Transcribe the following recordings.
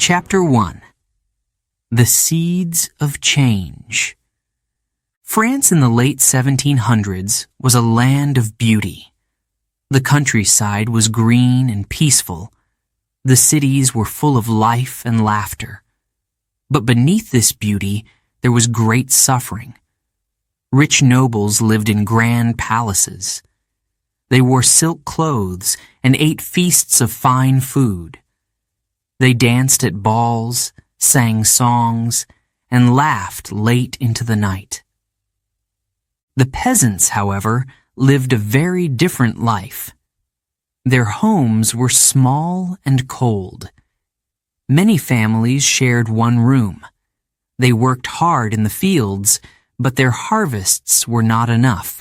Chapter 1. The Seeds of Change. France in the late 1700s was a land of beauty. The countryside was green and peaceful. The cities were full of life and laughter. But beneath this beauty, there was great suffering. Rich nobles lived in grand palaces. They wore silk clothes and ate feasts of fine food. They danced at balls, sang songs, and laughed late into the night. The peasants, however, lived a very different life. Their homes were small and cold. Many families shared one room. They worked hard in the fields, but their harvests were not enough.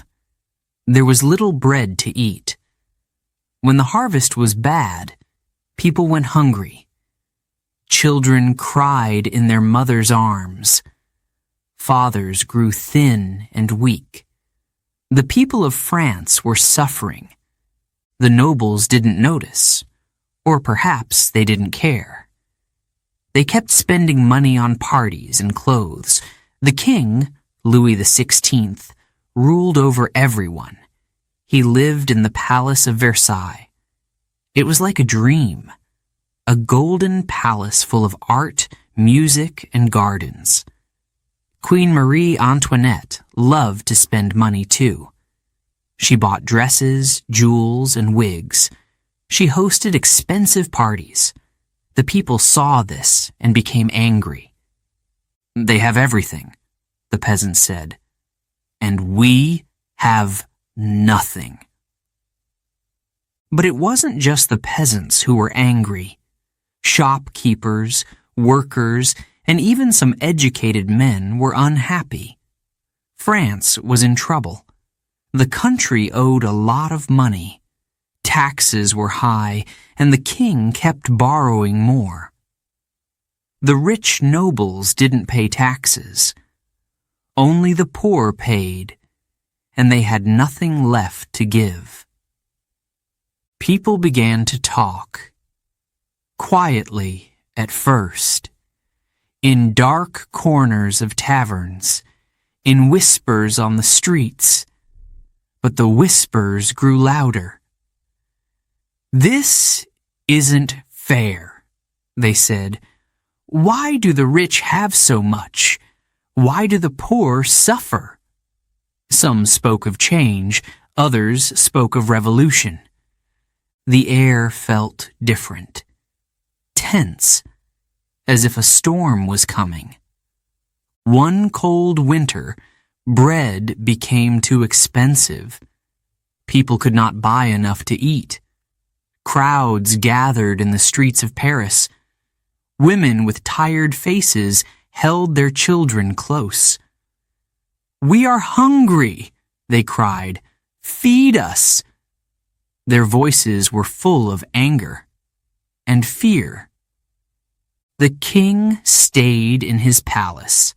There was little bread to eat. When the harvest was bad, people went hungry. Children cried in their mother's arms. Fathers grew thin and weak. The people of France were suffering. The nobles didn't notice, or perhaps they didn't care. They kept spending money on parties and clothes. The king, Louis XVI, ruled over everyone. He lived in the Palace of Versailles. It was like a dream. A golden palace full of art, music, and gardens. Queen Marie Antoinette loved to spend money too. She bought dresses, jewels, and wigs. She hosted expensive parties. The people saw this and became angry. "They have everything," the peasants said, "and we have nothing." But it wasn't just the peasants who were angry. Shopkeepers, workers, and even some educated men were unhappy. France was in trouble. The country owed a lot of money. Taxes were high, and the king kept borrowing more. The rich nobles didn't pay taxes. Only the poor paid, and they had nothing left to give. People began to talk. Quietly at first, in dark corners of taverns, in whispers on the streets, but the whispers grew louder. "This isn't fair," they said. "Why do the rich have so much? Why do the poor suffer?" Some spoke of change, others spoke of revolution. The air felt different. Tense, as if a storm was coming. One cold winter, bread became too expensive. People could not buy enough to eat. Crowds gathered in the streets of Paris. Women with tired faces held their children close. "We are hungry," they cried. "Feed us." Their voices were full of anger and fear. The king stayed in his palace.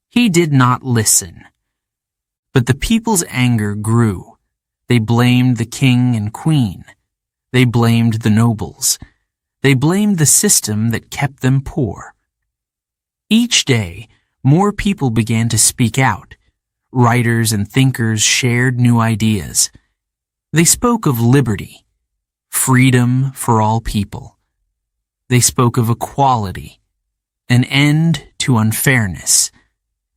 He did not listen. But the people's anger grew. They blamed the king and queen. They blamed the nobles. They blamed the system that kept them poor. Each day, more people began to speak out. Writers and thinkers shared new ideas. They spoke of liberty, freedom for all people. They spoke of equality, an end to unfairness,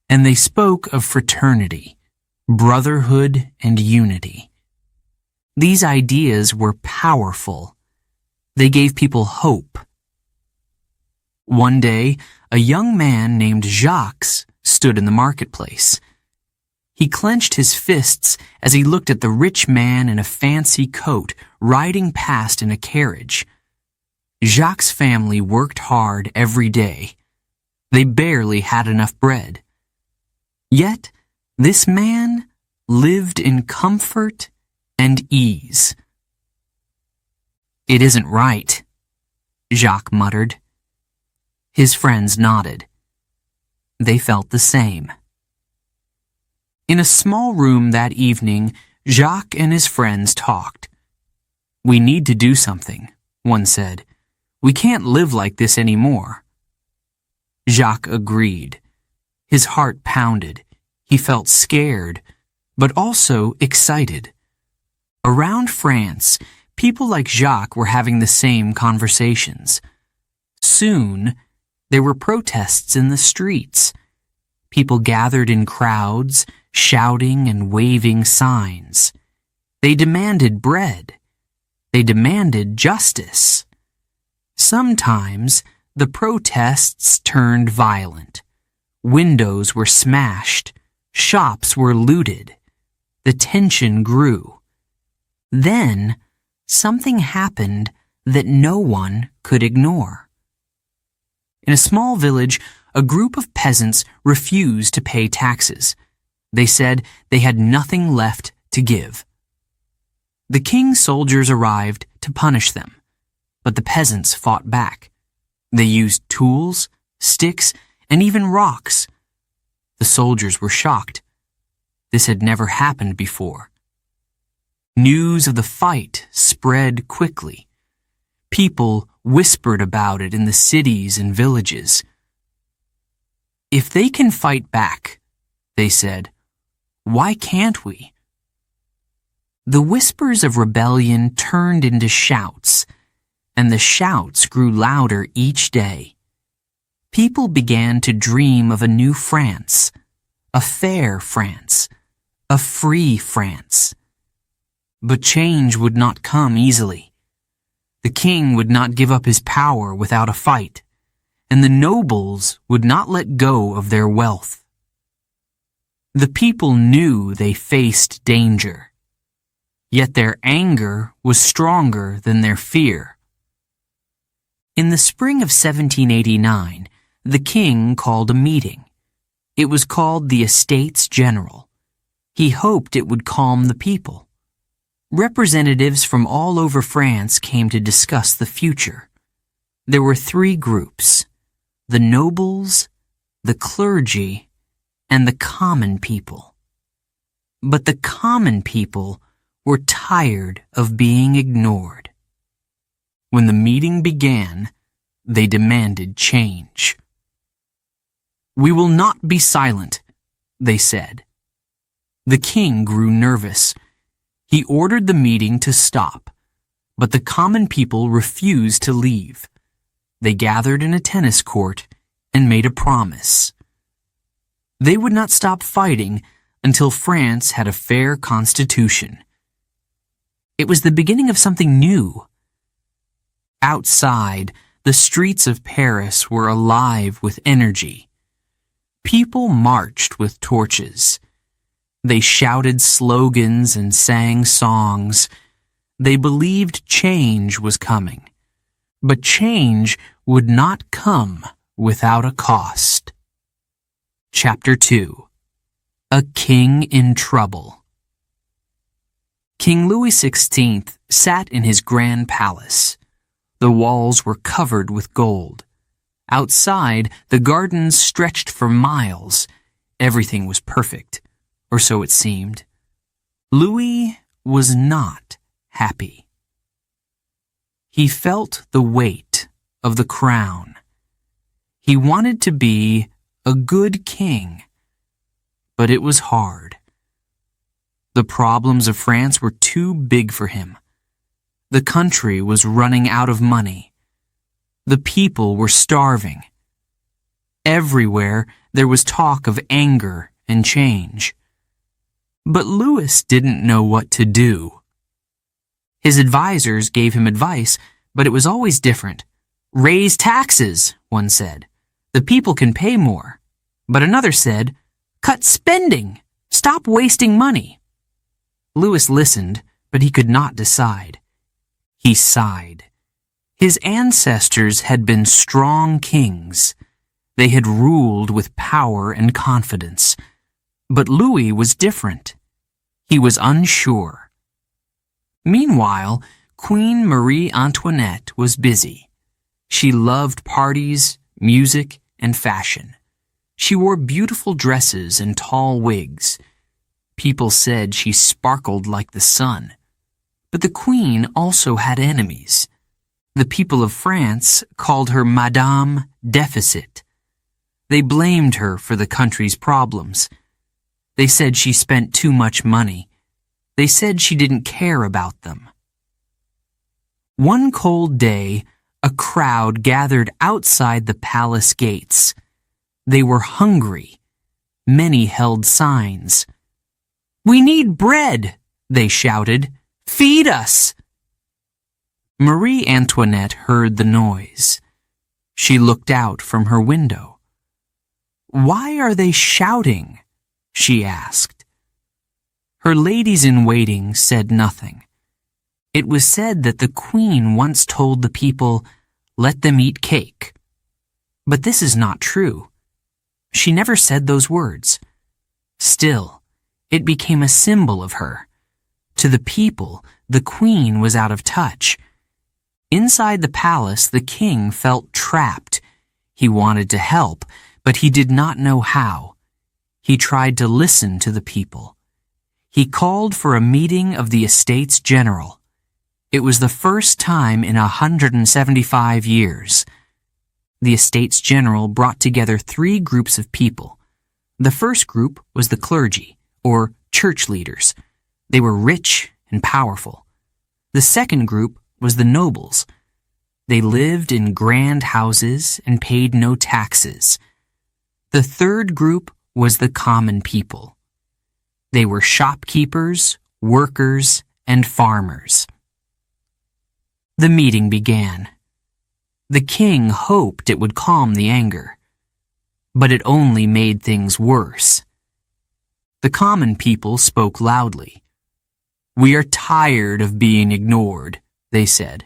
and they spoke of fraternity, brotherhood, and unity. These ideas were powerful. They gave people hope. One day, a young man named Jacques stood in the marketplace. He clenched his fists as he looked at the rich man in a fancy coat riding past in a carriage. Jacques' family worked hard every day. They barely had enough bread. Yet, this man lived in comfort and ease. "It isn't right," Jacques muttered. His friends nodded. They felt the same. In a small room that evening, Jacques and his friends talked. "We need to do something," one said. We can't live like this anymore." Jacques agreed. His heart pounded. He felt scared, but also excited. Around France, people like Jacques were having the same conversations. Soon, there were protests in the streets. People gathered in crowds, shouting and waving signs. They demanded bread. They demanded justice. Sometimes, the protests turned violent. Windows were smashed. Shops were looted. The tension grew. Then, something happened that no one could ignore. In a small village, a group of peasants refused to pay taxes. They said they had nothing left to give. The king's soldiers arrived to punish them, but the peasants fought back. They used tools, sticks, and even rocks. The soldiers were shocked. This had never happened before. News of the fight spread quickly. People whispered about it in the cities and villages. "If they can fight back," they said, "why can't we?" The whispers of rebellion turned into shouts, and the shouts grew louder each day. People began to dream of a new France, a fair France, a free France. But change would not come easily. The king would not give up his power without a fight, and the nobles would not let go of their wealth. The people knew they faced danger, yet their anger was stronger than their fear. In the spring of 1789, the king called a meeting. It was called the Estates General. He hoped it would calm the people. Representatives from all over France came to discuss the future. There were three groups: the nobles, the clergy, and the common people. But the common people were tired of being ignored. When the meeting began, they demanded change. "We will not be silent," they said. The king grew nervous. He ordered the meeting to stop, but the common people refused to leave. They gathered in a tennis court and made a promise. They would not stop fighting until France had a fair constitution. It was the beginning of something new. Outside, the streets of Paris were alive with energy. People marched with torches. They shouted slogans and sang songs. They believed change was coming. But change would not come without a cost. Chapter 2. A King in Trouble. King Louis XVI sat in his grand palace. The walls were covered with gold. Outside, the gardens stretched for miles. Everything was perfect, or so it seemed. Louis was not happy. He felt the weight of the crown. He wanted to be a good king, but it was hard. The problems of France were too big for him. The country was running out of money. The people were starving. Everywhere there was talk of anger and change. But Louis didn't know what to do. His advisors gave him advice, but it was always different. "Raise taxes," one said. "The people can pay more." But another said, "Cut spending. Stop wasting money." Louis listened, but he could not decide. He sighed. His ancestors had been strong kings. They had ruled with power and confidence. But Louis was different. He was unsure. Meanwhile, Queen Marie Antoinette was busy. She loved parties, music, and fashion. She wore beautiful dresses and tall wigs. People said she sparkled like the sun. But the queen also had enemies. The people of France called her Madame Deficit. They blamed her for the country's problems. They said she spent too much money. They said she didn't care about them. One cold day, a crowd gathered outside the palace gates. They were hungry. Many held signs. "We need bread," they shouted. "Feed us!" Marie Antoinette heard the noise. She looked out from her window. "Why are they shouting?" she asked. Her ladies-in-waiting said nothing. It was said that the Queen once told the people, "Let them eat cake." But this is not true. She never said those words. Still, it became a symbol of her. To the people, the Queen was out of touch. Inside the palace, the king felt trapped. He wanted to help, but he did not know how. He tried to listen to the people. He called for a meeting of the Estates General. It was the first time in 175 years. The Estates General brought together 3 groups of people. The first group was the clergy, or church leaders. They were rich and powerful. The second group was the nobles. They lived in grand houses and paid no taxes. The third group was the common people. They were shopkeepers, workers, and farmers. The meeting began. The king hoped it would calm the anger, but it only made things worse. The common people spoke loudly. "We are tired of being ignored," they said.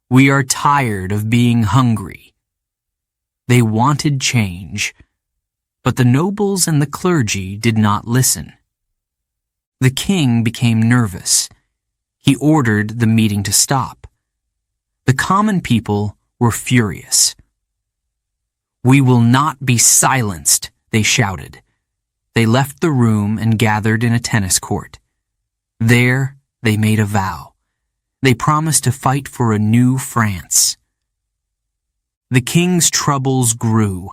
"We are tired of being hungry." They wanted change, but the nobles and the clergy did not listen. The king became nervous. He ordered the meeting to stop. The common people were furious. "We will not be silenced," they shouted. They left the room and gathered in a tennis court. There, they made a vow. They promised to fight for a new France. The king's troubles grew.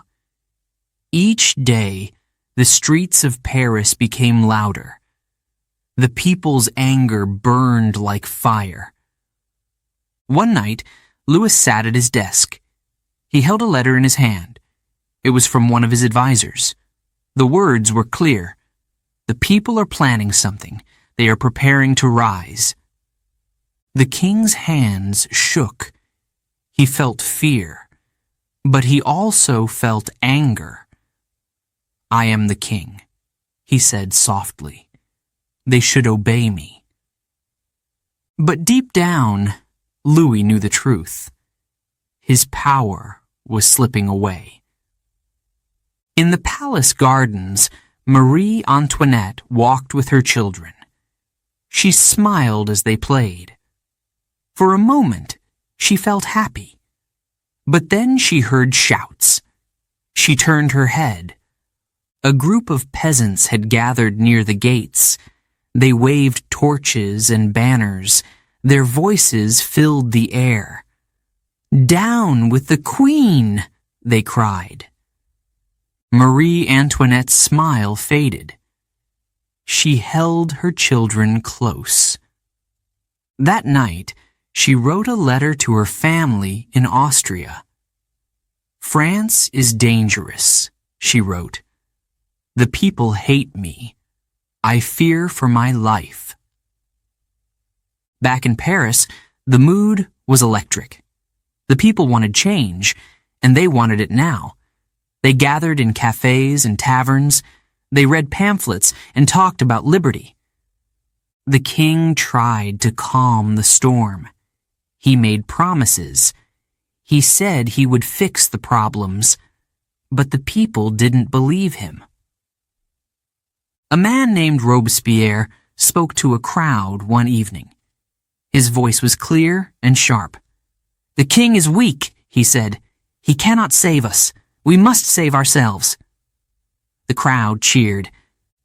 Each day, the streets of Paris became louder. The people's anger burned like fire. One night, Louis sat at his desk. He held a letter in his hand. It was from one of his advisors. The words were clear. "The people are planning something. They are preparing to rise." The king's hands shook. He felt fear, but he also felt anger. "I am the king," he said softly. "They should obey me." But deep down, Louis knew the truth. His power was slipping away. In the palace gardens, Marie Antoinette walked with her children. She smiled as they played. For a moment, she felt happy. But then she heard shouts. She turned her head. A group of peasants had gathered near the gates. They waved torches and banners. Their voices filled the air. "Down with the Queen!" they cried. Marie Antoinette's smile faded. She held her children close. That night, she wrote a letter to her family in Austria. "France is dangerous," she wrote. "The people hate me. I fear for my life." Back in Paris, the mood was electric. The people wanted change, and they wanted it now. They gathered in cafes and taverns. They read pamphlets and talked about liberty. The king tried to calm the storm. He made promises. He said he would fix the problems, but the people didn't believe him. A man named Robespierre spoke to a crowd one evening. His voice was clear and sharp. "The king is weak," he said. "He cannot save us. We must save ourselves." The crowd cheered.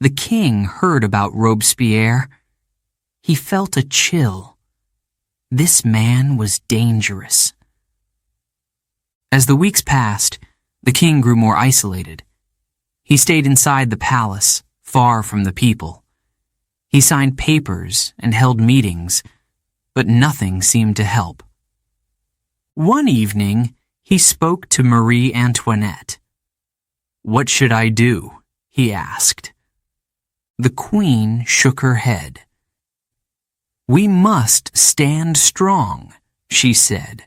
The king heard about Robespierre. He felt a chill. This man was dangerous. As the weeks passed, the king grew more isolated. He stayed inside the palace, far from the people. He signed papers and held meetings, but nothing seemed to help. One evening, he spoke to Marie Antoinette. "What should I do?" he asked. The queen shook her head. "We must stand strong," she said.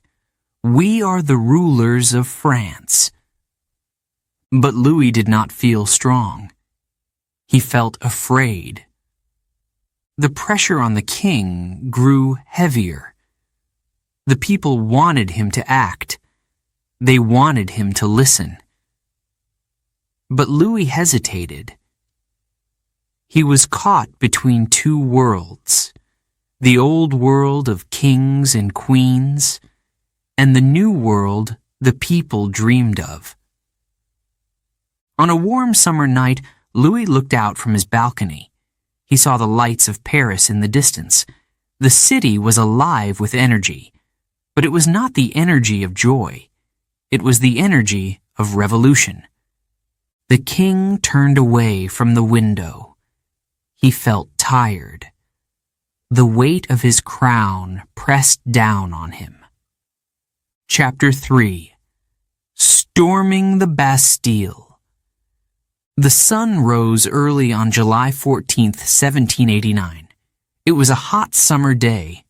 "We are the rulers of France." But Louis did not feel strong. He felt afraid. The pressure on the king grew heavier. The people wanted him to act. They wanted him to listen. But Louis hesitated. He was caught between two worlds, the old world of kings and queens, and the new world the people dreamed of. On a warm summer night, Louis looked out from his balcony. He saw the lights of Paris in the distance. The city was alive with energy, but it was not the energy of joy. It was the energy of revolution. The king turned away from the window. He felt tired. The weight of his crown pressed down on him. Chapter 3. Storming the Bastille. The sun rose early on July 14th, 1789. It was a hot summer day.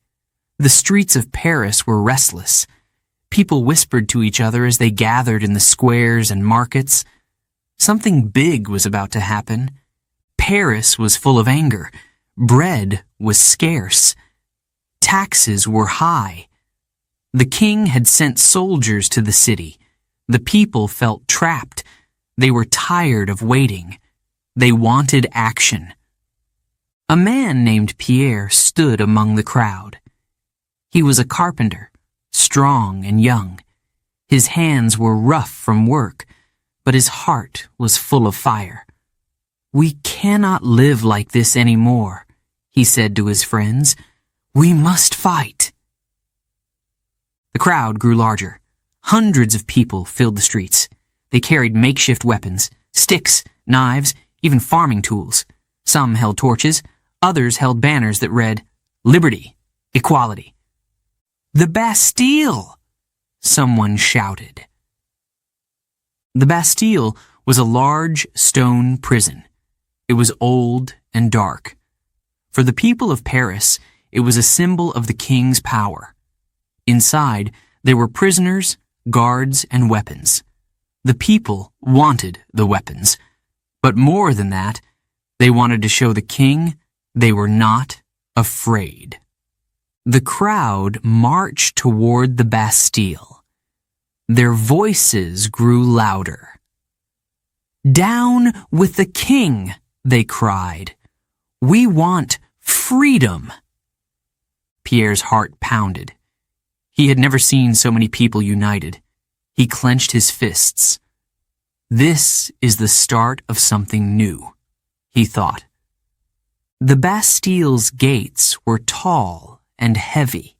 The streets of Paris were restless. People whispered to each other as they gathered in the squares and markets. Something big was about to happen. Paris was full of anger. Bread was scarce. Taxes were high. The king had sent soldiers to the city. The people felt trapped. They were tired of waiting. They wanted action. A man named Pierre stood among the crowd. He was a carpenter, strong and young. His hands were rough from work, but his heart was full of fire. "We cannot live like this anymore," he said to his friends. "We must fight." The crowd grew larger. Hundreds of people filled the streets. They carried makeshift weapons, sticks, knives, even farming tools. Some held torches, others held banners that read, "Liberty, Equality." "The Bastille!" someone shouted. The Bastille was a large stone prison. It was old and dark. For the people of Paris, it was a symbol of the king's power. Inside, there were prisoners, guards, and weapons. The people wanted the weapons, but more than that, they wanted to show the king they were not afraid. The crowd marched toward the Bastille. Their voices grew louder. "Down with the king!" they cried. "We want freedom!" Pierre's heart pounded. He had never seen so many people united. He clenched his fists. This is the start of something new, he thought. The Bastille's gates were tall and heavy.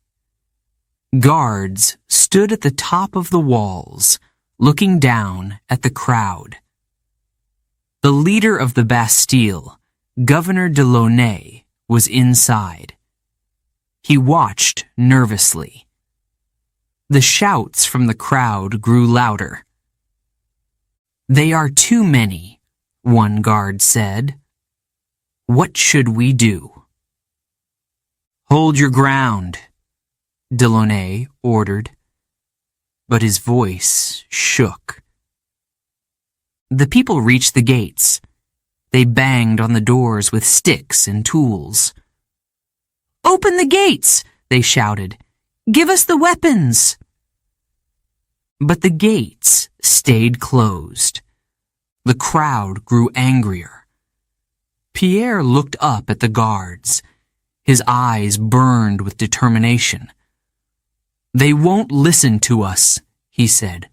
Guards stood at the top of the walls, looking down at the crowd. The leader of the Bastille, Governor de Launay, was inside. He watched nervously. The shouts from the crowd grew louder. "They are too many," one guard said. "What should we do?" "Hold your ground," Delaunay ordered, but his voice shook. The people reached the gates. They banged on the doors with sticks and tools. "Open the gates!" they shouted. "Give us the weapons!" But the gates stayed closed. The crowd grew angrier. Pierre looked up at the guards. His eyes burned with determination. "They won't listen to us," he said.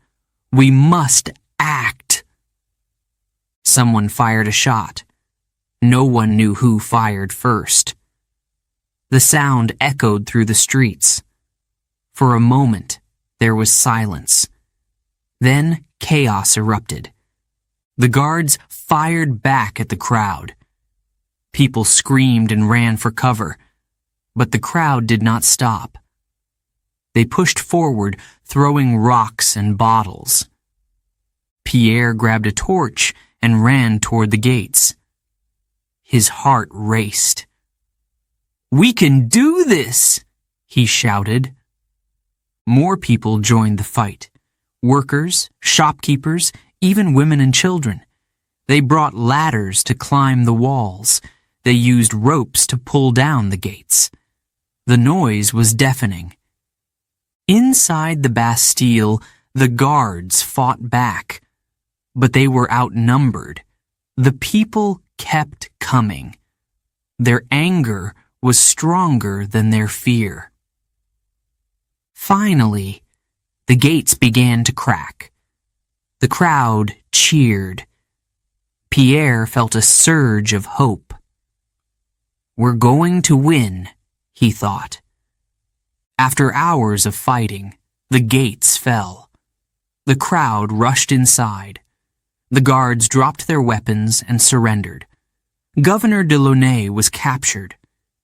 "We must act." Someone fired a shot. No one knew who fired first. The sound echoed through the streets. For a moment, there was silence. Then chaos erupted. The guards fired back at the crowd. People screamed and ran for cover, but the crowd did not stop. They pushed forward, throwing rocks and bottles. Pierre grabbed a torch and ran toward the gates. His heart raced. "We can do this!" he shouted. More people joined the fight. Workers, shopkeepers, even women and children. They brought ladders to climb the walls. They used ropes to pull down the gates. The noise was deafening. Inside the Bastille, the guards fought back, but they were outnumbered. The people kept coming. Their anger was stronger than their fear. Finally, the gates began to crack. The crowd cheered. Pierre felt a surge of hope. "We're going to win," he thought. After hours of fighting, the gates fell. The crowd rushed inside. The guards dropped their weapons and surrendered. Governor Delaunay was captured.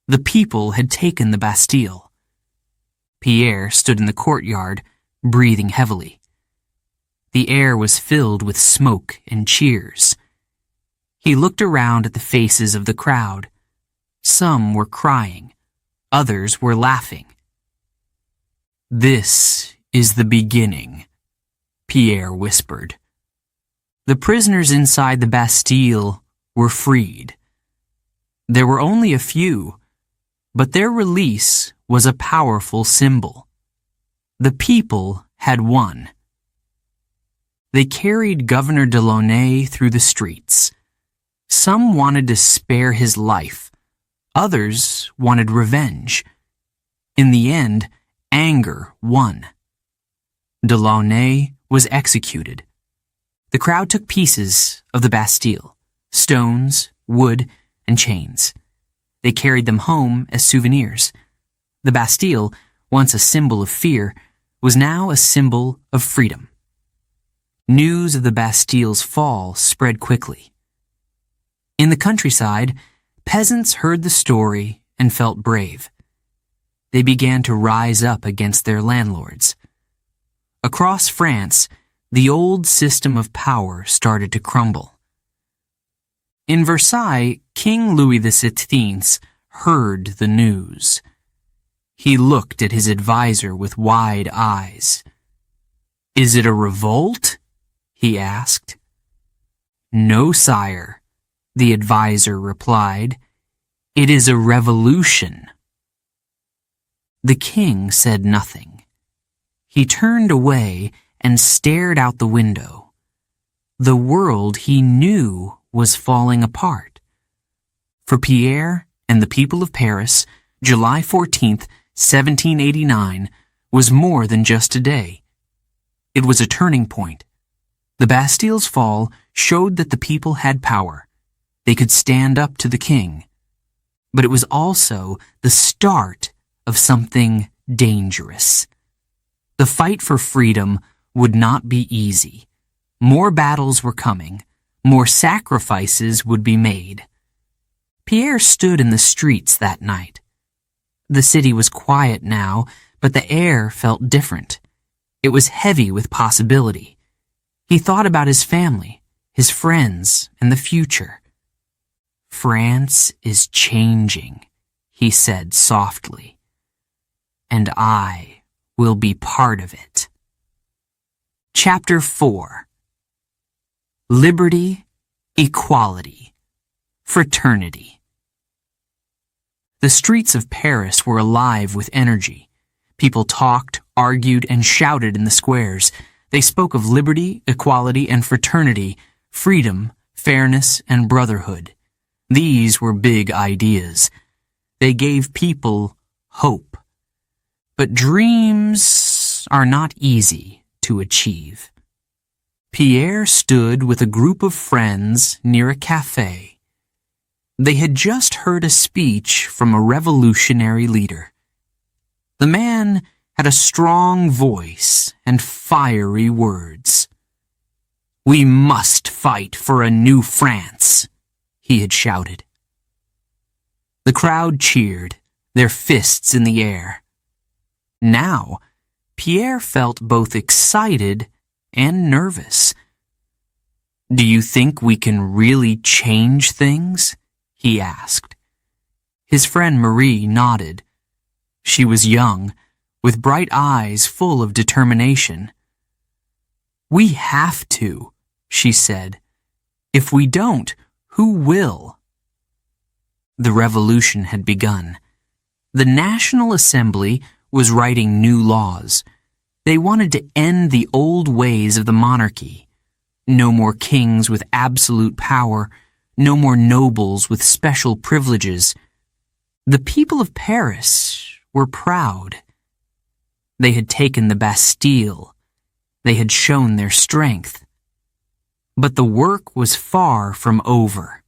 The people had taken the Bastille. Pierre stood in the courtyard, breathing heavily. The air was filled with smoke and cheers. He looked around at the faces of the crowd. Some were crying. Others were laughing. "This is the beginning," Pierre whispered. The prisoners inside the Bastille were freed. There were only a few, but their release was a powerful symbol. The people had won. They carried Governor Delaunay through the streets. Some wanted to spare his life. Others wanted revenge. In the end, anger won. Delaunay was executed. The crowd took pieces of the Bastille, stones, wood, and chains. They carried them home as souvenirs. The Bastille, once a symbol of fear, was now a symbol of freedom. News of the Bastille's fall spread quickly. In the countryside, peasants heard the story and felt brave. They began to rise up against their landlords. Across France, the old system of power started to crumble. In Versailles, King Louis XVI heard the news. He looked at his advisor with wide eyes. "Is it a revolt?" he asked. "No, sire," the advisor replied. "It is a revolution." The king said nothing. He turned away and stared out the window. The world he knew was falling apart. For Pierre and the people of Paris, July 14th, 1789, was more than just a day. It was a turning point. The Bastille's fall showed that the people had power. They could stand up to the king. But it was also the start of something dangerous. The fight for freedom would not be easy. More battles were coming. More sacrifices would be made. Pierre stood in the streets that night. The city was quiet now, but the air felt different. It was heavy with possibility. He thought about his family, his friends, and the future. "France is changing," he said softly. "And I will be part of it." Chapter 4. Liberty, Equality, Fraternity. The streets of Paris were alive with energy. People talked, argued, and shouted in the squares. They spoke of liberty, equality, and fraternity, freedom, fairness, and brotherhood. These were big ideas. They gave people hope. But dreams are not easy to achieve. Pierre stood with a group of friends near a cafe. They had just heard a speech from a revolutionary leader. The man had a strong voice and fiery words. "We must fight for a new France," he had shouted. The crowd cheered, their fists in the air. Now, Pierre felt both excited and nervous. "Do you think we can really change things?" he asked. His friend Marie nodded. She was young, with bright eyes full of determination. "We have to," she said. "If we don't, who will?" The revolution had begun. The National Assembly was writing new laws. They wanted to end the old ways of the monarchy. No more kings with absolute power, no more nobles with special privileges. The people of Paris were proud. They had taken the Bastille. They had shown their strength. But the work was far from over.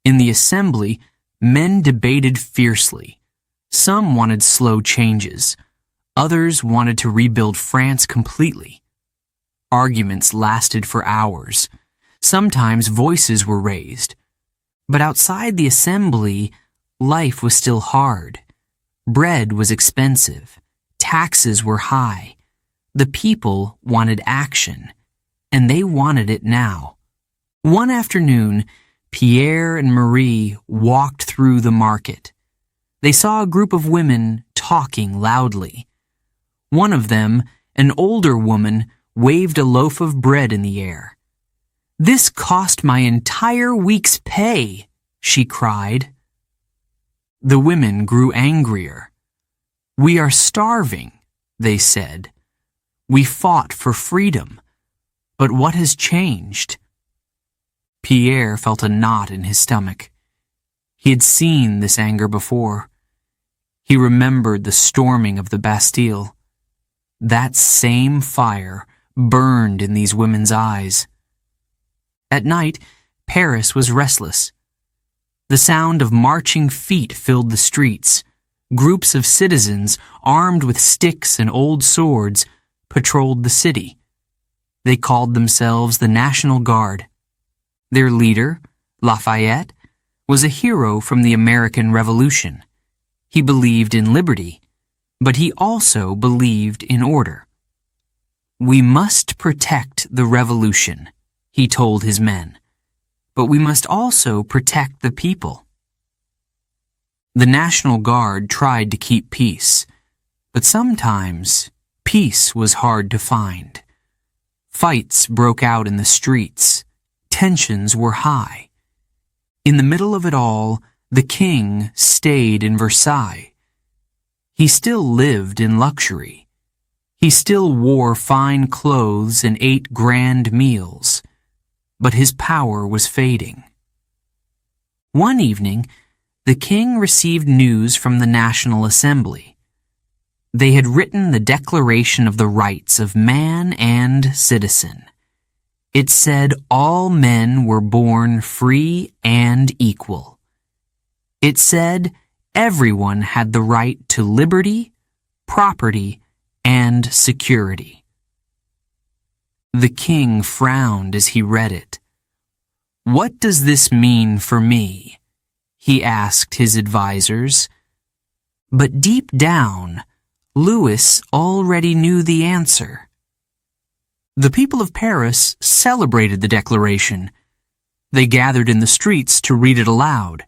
In the assembly, men debated fiercely. Some wanted slow changes. Others wanted to rebuild France completely. Arguments lasted for hours. Sometimes voices were raised. But outside the assembly, life was still hard. Bread was expensive. Taxes were high. The people wanted action, and they wanted it now. One afternoon, Pierre and Marie walked through the market. They saw a group of women talking loudly. One of them, an older woman, waved a loaf of bread in the air. "This cost my entire week's pay," she cried. The women grew angrier. "We are starving," they said. "We fought for freedom. But what has changed?" Pierre felt a knot in his stomach. He had seen this anger before. He remembered the storming of the Bastille. That same fire burned in these women's eyes. At night, Paris was restless. The sound of marching feet filled the streets. Groups of citizens, armed with sticks and old swords, patrolled the city. They called themselves the National Guard. Their leader, Lafayette, was a hero from the American Revolution. He believed in liberty, but he also believed in order. "We must protect the revolution," he told his men, "but we must also protect the people." The National Guard tried to keep peace, but sometimes peace was hard to find. Fights broke out in the streets. Tensions were high. In the middle of it all, the king stayed in Versailles. He still lived in luxury. He still wore fine clothes and ate grand meals, but his power was fading. One evening, the king received news from the National Assembly. They had written the Declaration of the Rights of Man and Citizen. It said all men were born free and equal. It said everyone had the right to liberty, property, and security. The king frowned as he read it. "What does this mean for me?" he asked his advisors. But deep down, Louis already knew the answer. The people of Paris celebrated the declaration. They gathered in the streets to read it aloud.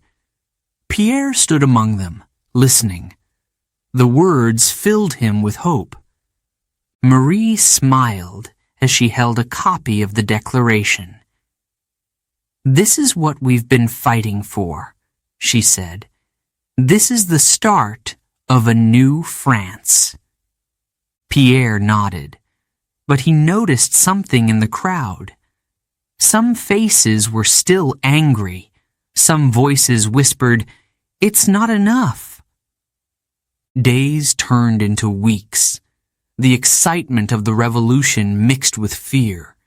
Pierre stood among them, listening. The words filled him with hope. Marie smiled as she held a copy of the declaration. "This is what we've been fighting for," she said. "This is the start of a new France." Pierre nodded, but he noticed something in the crowd. Some faces were still angry. Some voices whispered, "It's not enough." Days turned into weeks. The excitement of the revolution mixed with fear.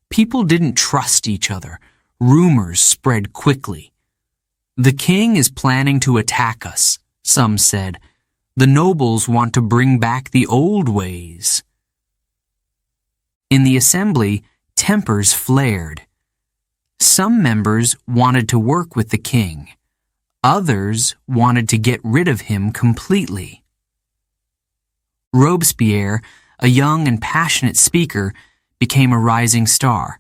People didn't trust each other. Rumors spread quickly. "The king is planning to attack us," some said. The nobles want to bring back the old ways. In the assembly, tempers flared. Some members wanted to work with the king. Others wanted to get rid of him completely. Robespierre, a young and passionate speaker, became a rising star.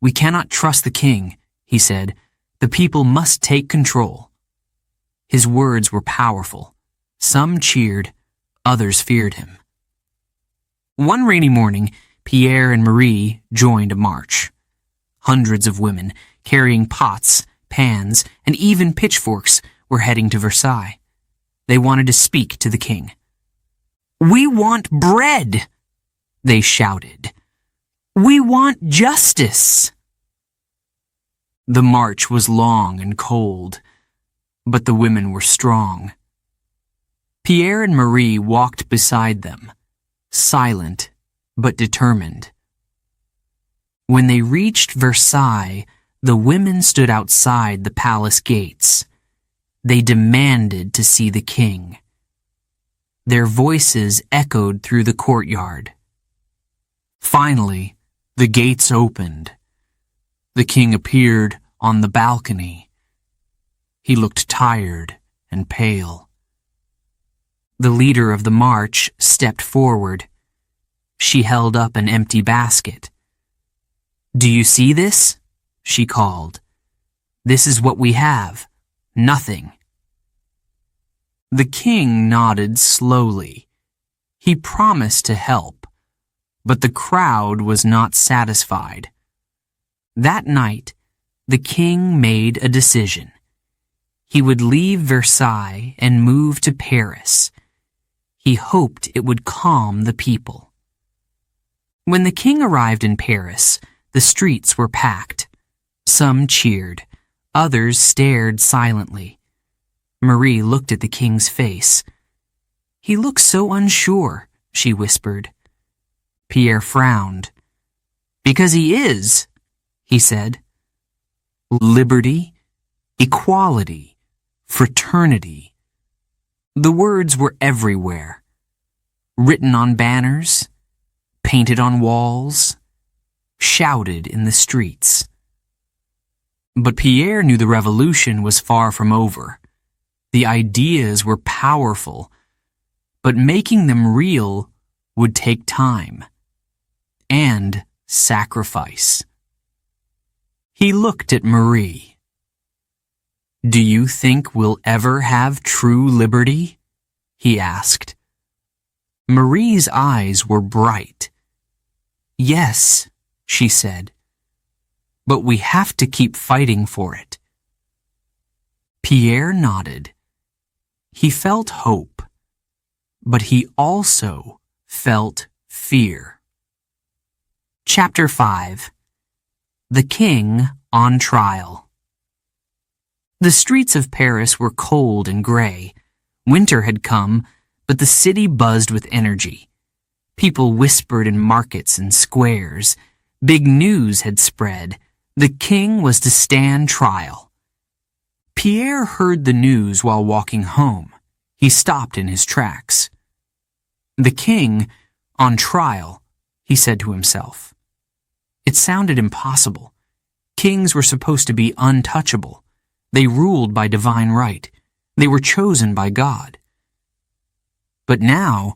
"We cannot trust the king," he said. "The people must take control." His words were powerful. Some cheered, others feared him. One rainy morning, Pierre and Marie joined a march. Hundreds of women, carrying pots, pans, and even pitchforks, were heading to Versailles. They wanted to speak to the king. "We want bread," they shouted. "We want justice." The march was long and cold, but the women were strong. Pierre and Marie walked beside them, silent but determined. When they reached Versailles, the women stood outside the palace gates. They demanded to see the king. Their voices echoed through the courtyard. Finally, the gates opened. The king appeared on the balcony. He looked tired and pale. The leader of the march stepped forward. She held up an empty basket. "Do you see this?" she called. "This is what we have. Nothing." The king nodded slowly. He promised to help, but the crowd was not satisfied. That night, the king made a decision. He would leave Versailles and move to Paris. He hoped it would calm the people. When the king arrived in Paris, the streets were packed. Some cheered, others stared silently. Marie looked at the king's face. "He looks so unsure," she whispered. Pierre frowned. "Because he is," he said. "Liberty, equality, fraternity." The words were everywhere, written on banners, painted on walls, shouted in the streets. But Pierre knew the revolution was far from over. The ideas were powerful, but making them real would take time and sacrifice. He looked at Marie. "Do you think we'll ever have true liberty?" he asked. Marie's eyes were bright. "Yes," she said, "but we have to keep fighting for it." Pierre nodded. He felt hope, but he also felt fear. Chapter 5. The King on Trial. The streets of Paris were cold and gray. Winter had come, but the city buzzed with energy. People whispered in markets and squares. Big news had spread. The king was to stand trial. Pierre heard the news while walking home. He stopped in his tracks. "The king on trial," he said to himself. It sounded impossible. Kings were supposed to be untouchable. They ruled by divine right. They were chosen by God. But now,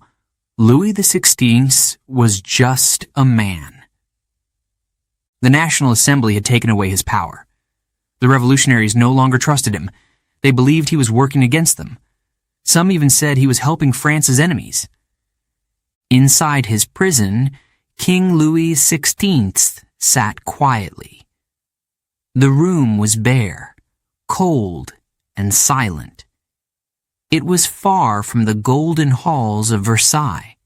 Louis XVI was just a man. The National Assembly had taken away his power. The revolutionaries no longer trusted him. They believed he was working against them. Some even said he was helping France's enemies. Inside his prison, King Louis XVI sat quietly. The room was bare, cold, and silent. It was far from the golden halls of Versailles.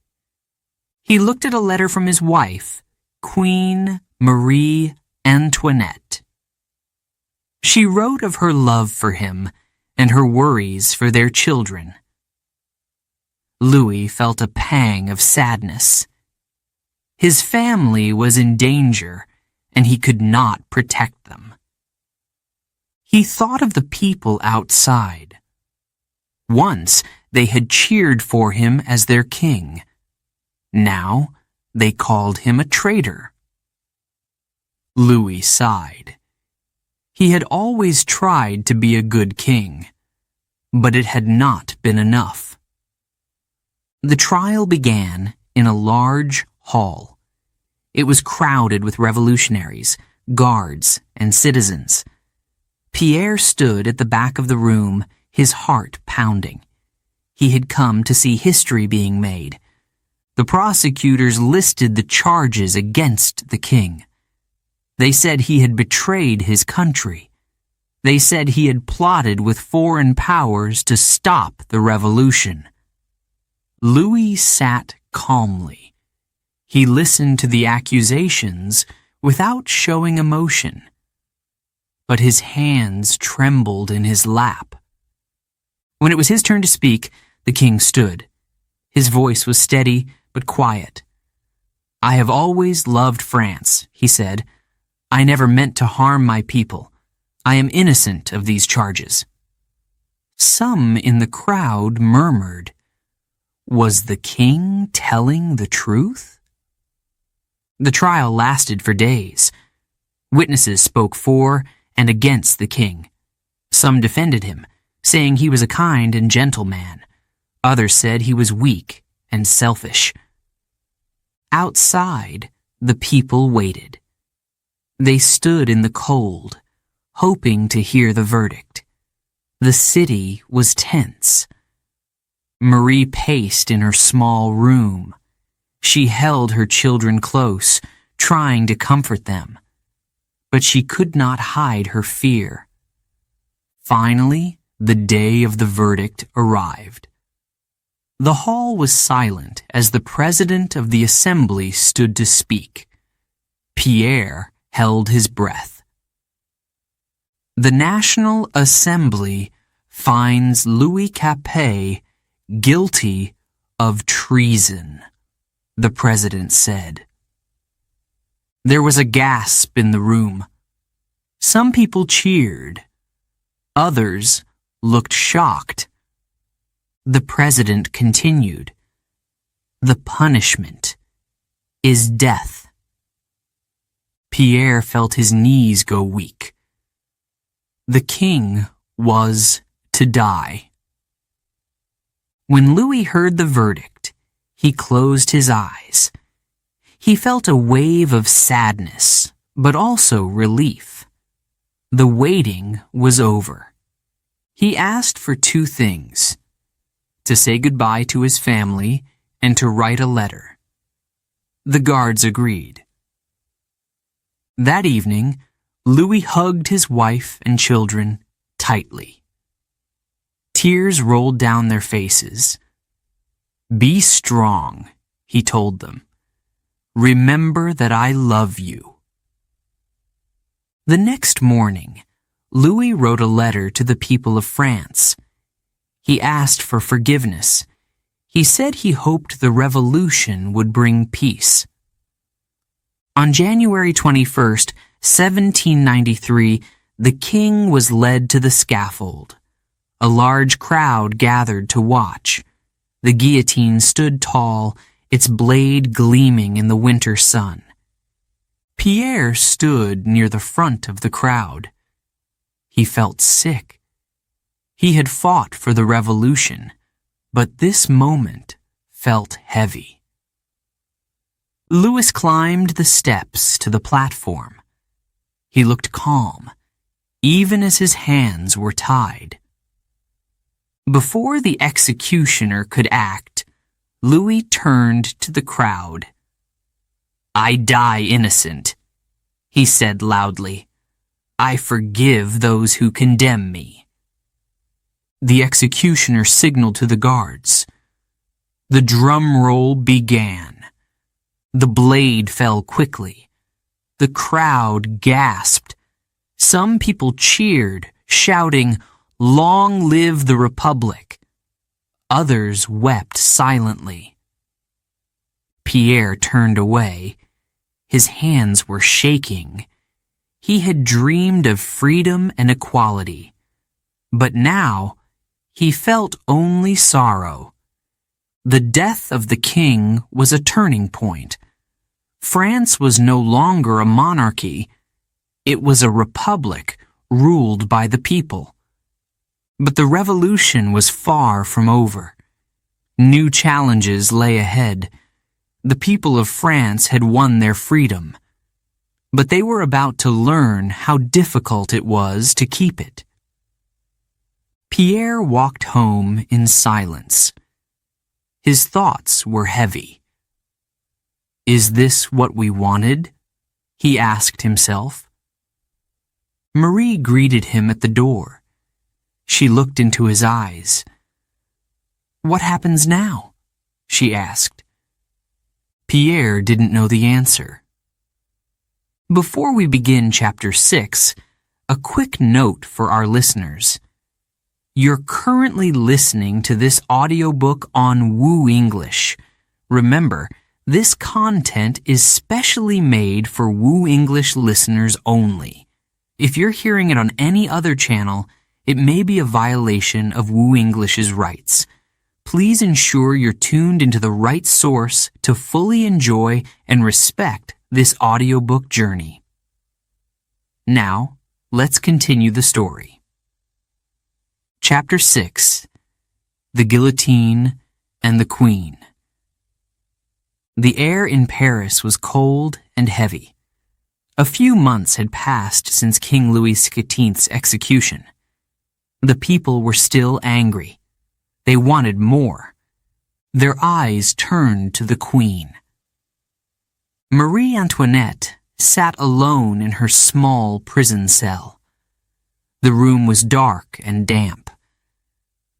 He looked at a letter from his wife, Queen Marie Antoinette. She wrote of her love for him and her worries for their children. Louis felt a pang of sadness. His family was in danger, and he could not protect them. He thought of the people outside. Once, They had cheered for him as their king. Now they called him a traitor. Louis sighed. He had always tried to be a good king, but it had not been enough. The trial began in a large hall. It was crowded with revolutionaries, guards, and citizens. Pierre stood at the back of the room, his heart pounding. He had come to see history being made. The prosecutors listed the charges against the king. They said he had betrayed his country. They said he had plotted with foreign powers to stop the revolution. Louis sat calmly. He listened to the accusations without showing emotion. But his hands trembled in his lap. When it was his turn to speak, the king stood. His voice was steady but quiet. "I have always loved France," he said. "I never meant to harm my people. I am innocent of these charges." Some in the crowd murmured, "Was the king telling the truth?" The trial lasted for days. Witnesses spoke for and against the king. Some defended him, saying he was a kind and gentle man. Others said he was weak and selfish. Outside, the people waited. They stood in the cold, hoping to hear the verdict. The city was tense. Marie paced in her small room. She held her children close, trying to comfort them. But she could not hide her fear. Finally, the day of the verdict arrived. The hall was silent as the president of the assembly stood to speak. Pierre held his breath. The National Assembly finds Louis Capet guilty of treason, the president said. There was a gasp in the room. Some people cheered. Others looked shocked. The president continued, "The punishment is death." Pierre felt his knees go weak. The king was to die. When Louis heard the verdict, he closed his eyes. He felt a wave of sadness, but also relief. The waiting was over. He asked for two things: to say goodbye to his family and to write a letter. The guards agreed. That evening, Louis hugged his wife and children tightly. Tears rolled down their faces. "Be strong," he told them. "Remember that I love you." The next morning, Louis wrote a letter to the people of France. He asked for forgiveness. He said he hoped the revolution would bring peace. On January 21st, 1793, the king was led to the scaffold. A large crowd gathered to watch. The guillotine stood tall, its blade gleaming in the winter sun. Pierre stood near the front of the crowd. He felt sick. He had fought for the revolution, but this moment felt heavy. Louis climbed the steps to the platform. He looked calm, even as his hands were tied. Before the executioner could act, Louis turned to the crowd. "I die innocent," he said loudly. "I forgive those who condemn me." The executioner signaled to the guards. The drum roll began. The blade fell quickly. The crowd gasped. Some people cheered, shouting, "Long live the Republic!" Others wept silently. Pierre turned away. His hands were shaking. He had dreamed of freedom and equality, but now he felt only sorrow. The death of the king was a turning point. France was no longer a monarchy. It was a republic ruled by the people. But the revolution was far from over. New challenges lay ahead. The people of France had won their freedom, but they were about to learn how difficult it was to keep it. Pierre walked home in silence. His thoughts were heavy. "Is this what we wanted?" he asked himself. Marie greeted him at the door. She looked into his eyes. "What happens now?" she asked. Pierre didn't know the answer. Before we begin Chapter 6, a quick note for our listeners. You're currently listening to this audiobook on WooEnglish. Remember, this content is specially made for WooEnglish listeners only. If you're hearing it on any other channel, it may be a violation of WooEnglish's rights. Please ensure you're tuned into the right source to fully enjoy and respect this audiobook journey. Now, let's continue the story. Chapter 6, The Guillotine and the Queen. The air in Paris was cold and heavy. A few months had passed since King Louis XVII's execution. The people were still angry. They wanted more. Their eyes turned to the Queen. Marie Antoinette sat alone in her small prison cell. The room was dark and damp.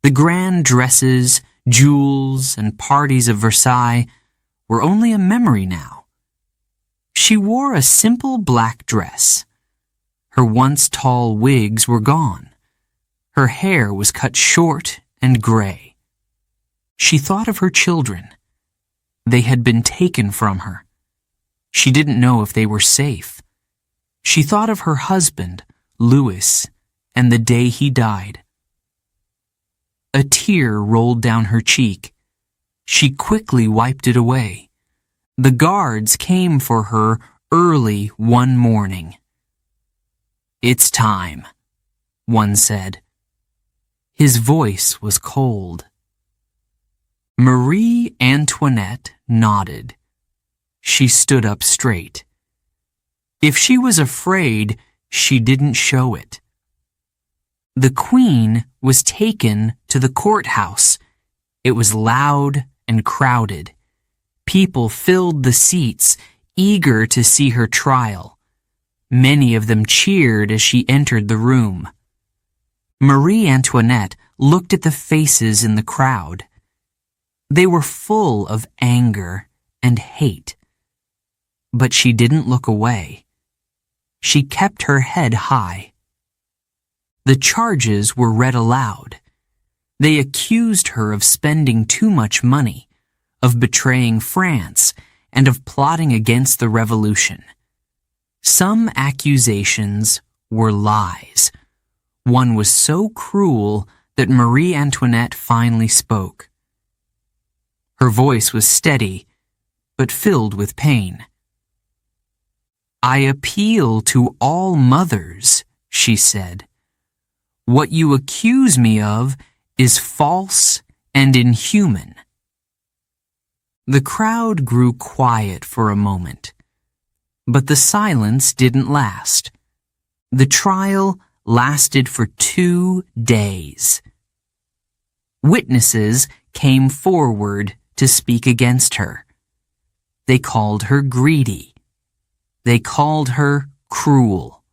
The grand dresses, jewels, and parties of Versailles were only a memory now. She wore a simple black dress. Her once tall wigs were gone. Her hair was cut short and gray. She thought of her children. They had been taken from her. She didn't know if they were safe. She thought of her husband, Louis, and the day he died. A tear rolled down her cheek. She quickly wiped it away. The guards came for her early one morning. "It's time," one said. His voice was cold. Marie Antoinette nodded. She stood up straight. If she was afraid, she didn't show it. The Queen was taken to the courthouse. It was loud and crowded. People filled the seats, eager to see her trial. Many of them cheered as she entered the room. Marie Antoinette looked at the faces in the crowd. They were full of anger and hate. But she didn't look away. She kept her head high. The charges were read aloud. They accused her of spending too much money, of betraying France, and of plotting against the revolution. Some accusations were lies. One was so cruel that Marie Antoinette finally spoke. Her voice was steady, but filled with pain. "I appeal to all mothers," she said. "What you accuse me of is false and inhuman." The crowd grew quiet for a moment, but the silence didn't last. The trial lasted for 2 days. Witnesses came forward to speak against her. They called her greedy. They called her cruel.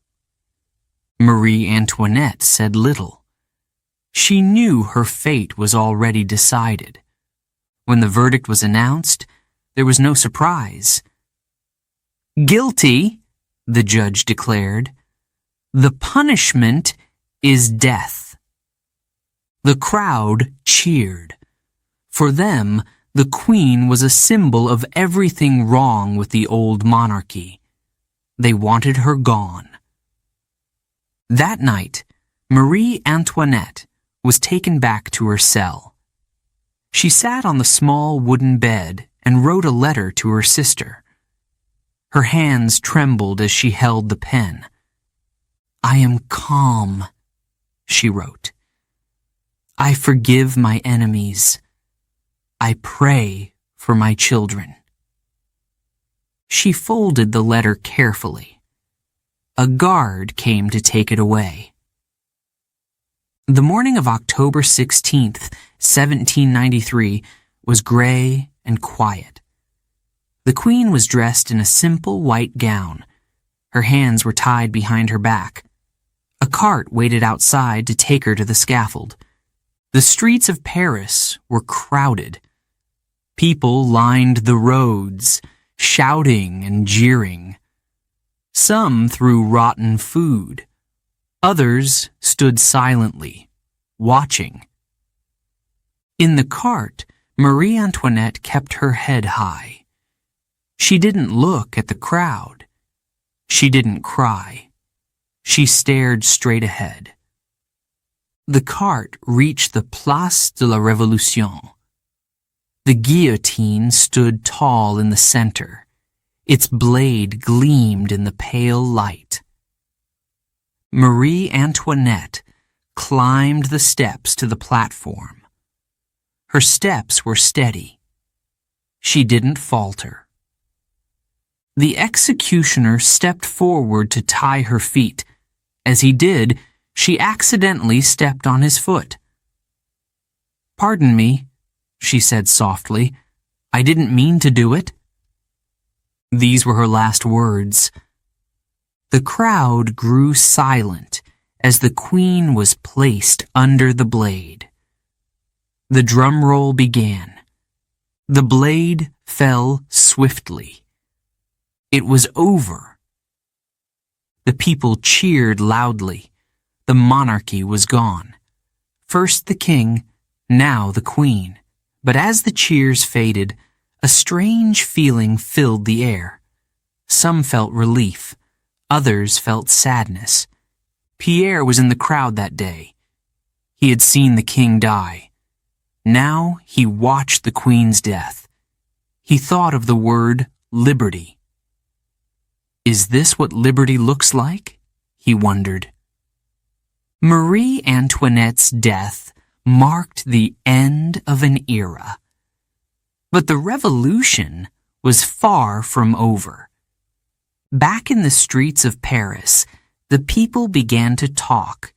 Marie Antoinette said little. She knew her fate was already decided. When the verdict was announced, there was no surprise. "Guilty," the judge declared. "The punishment is death." The crowd cheered. For them, the Queen was a symbol of everything wrong with the old monarchy. They wanted her gone. That night, Marie Antoinette, was taken back to her cell. She sat on the small wooden bed and wrote a letter to her sister. Her hands trembled as she held the pen. "I am calm," she wrote. "I forgive my enemies. I pray for my children." She folded the letter carefully. A guard came to take it away. The morning of October 16th, 1793, was gray and quiet. The Queen was dressed in a simple white gown. Her hands were tied behind her back. A cart waited outside to take her to the scaffold. The streets of Paris were crowded. People lined the roads, shouting and jeering. Some threw rotten food. Others stood silently, watching. In the cart, Marie Antoinette kept her head high. She didn't look at the crowd. She didn't cry. She stared straight ahead. The cart reached the Place de la Révolution. The guillotine stood tall in the center. Its blade gleamed in the pale light. Marie Antoinette climbed the steps to the platform. Her steps were steady. She didn't falter. The executioner stepped forward to tie her feet. As he did, she accidentally stepped on his foot. "Pardon me," she said softly. "I didn't mean to do it." These were her last words. The crowd grew silent as the Queen was placed under the blade. The drum roll began. The blade fell swiftly. It was over. The people cheered loudly. The monarchy was gone. First the king, now the Queen. But as the cheers faded, a strange feeling filled the air. Some felt relief. Others felt sadness. Pierre was in the crowd that day. He had seen the king die. Now he watched the Queen's death. He thought of the word liberty. Is this what liberty looks like? He wondered. Marie Antoinette's death marked the end of an era. But the revolution was far from over. Back in the streets of Paris, the people began to talk.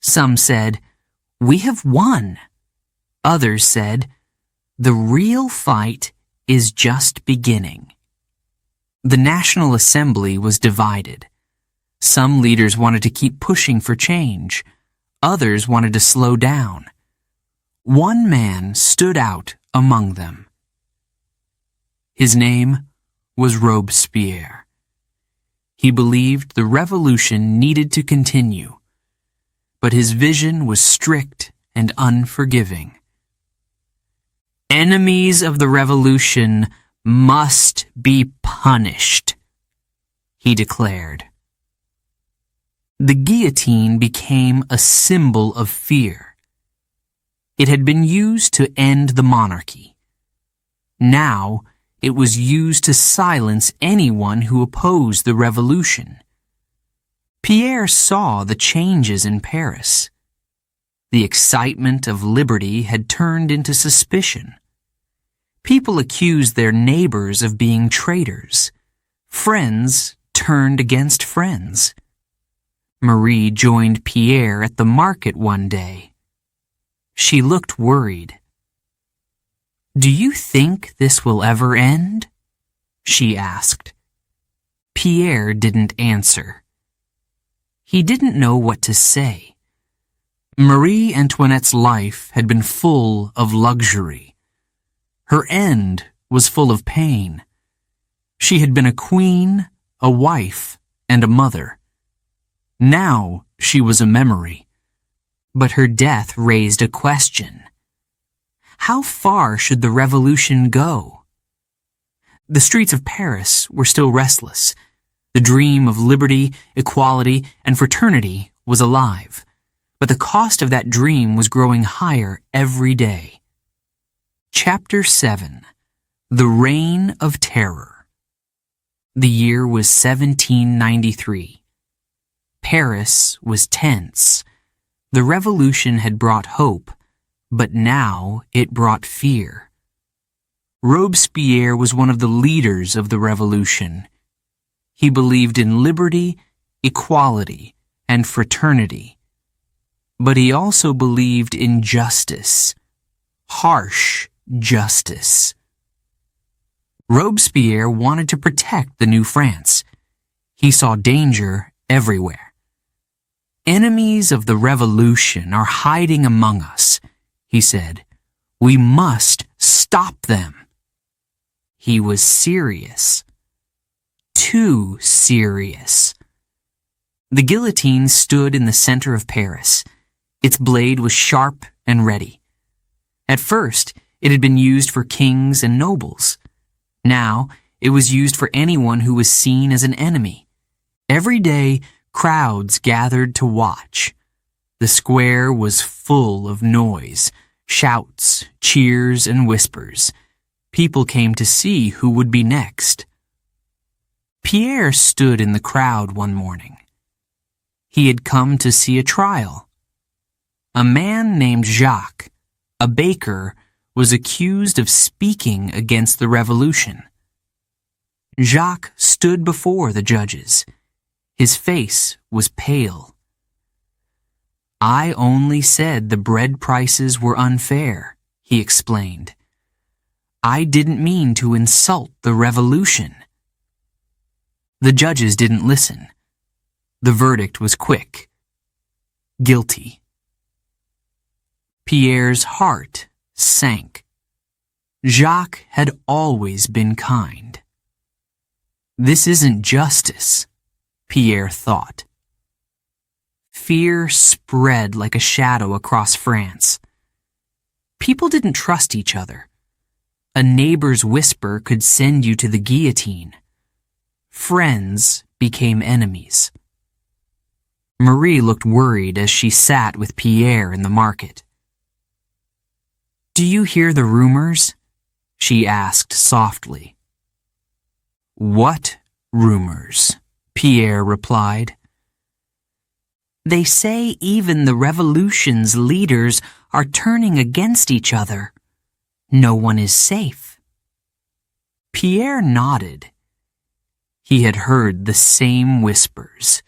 Some said, "We have won." Others said, "The real fight is just beginning." The National Assembly was divided. Some leaders wanted to keep pushing for change. Others wanted to slow down. One man stood out among them. His name was Robespierre. He believed the revolution needed to continue, but his vision was strict and unforgiving. Enemies of the revolution must be punished, he declared. The guillotine became a symbol of fear. It had been used to end the monarchy. Now it was used to silence anyone who opposed the revolution. Pierre saw the changes in Paris. The excitement of liberty had turned into suspicion. People accused their neighbors of being traitors. Friends turned against friends. Marie joined Pierre at the market one day. She looked worried. "Do you think this will ever end?" she asked. Pierre didn't answer. He didn't know what to say. Marie Antoinette's life had been full of luxury. Her end was full of pain. She had been a queen, a wife, and a mother. Now she was a memory. But her death raised a question. How far should the revolution go? The streets of Paris were still restless. The dream of liberty, equality, and fraternity was alive. but the cost of that dream was growing higher every day. Chapter 7. The Reign of Terror. The year was 1793. Paris was tense. The revolution had brought hope, but now it brought fear. Robespierre was one of the leaders of the revolution. He believed in liberty, equality, and fraternity. But he also believed in justice, harsh justice. Robespierre wanted to protect the new France. He saw danger everywhere. Enemies of the revolution are hiding among us, he said. We must stop them. He was serious. Too serious. The guillotine stood in the center of Paris. Its blade was sharp and ready. At first, it had been used for kings and nobles. Now, it was used for anyone who was seen as an enemy. Every day, crowds gathered to watch. The square was full of noise, shouts, cheers, and whispers. People came to see who would be next. Pierre stood in the crowd one morning. He had come to see a trial. A man named Jacques, a baker, was accused of speaking against the revolution. Jacques stood before the judges. His face was pale. I only said the bread prices were unfair, he explained. I didn't mean to insult the revolution. The judges didn't listen. The verdict was quick. Guilty. Pierre's heart sank. Jacques had always been kind. This isn't justice, Pierre thought. Fear spread like a shadow across France. People didn't trust each other. A neighbor's whisper could send you to the guillotine. Friends became enemies. Marie looked worried as she sat with Pierre in the market. Do you hear the rumors? She asked softly. What rumors? Pierre replied. They say even the revolution's leaders are turning against each other. No one is safe. Pierre nodded. He had heard the same whispers.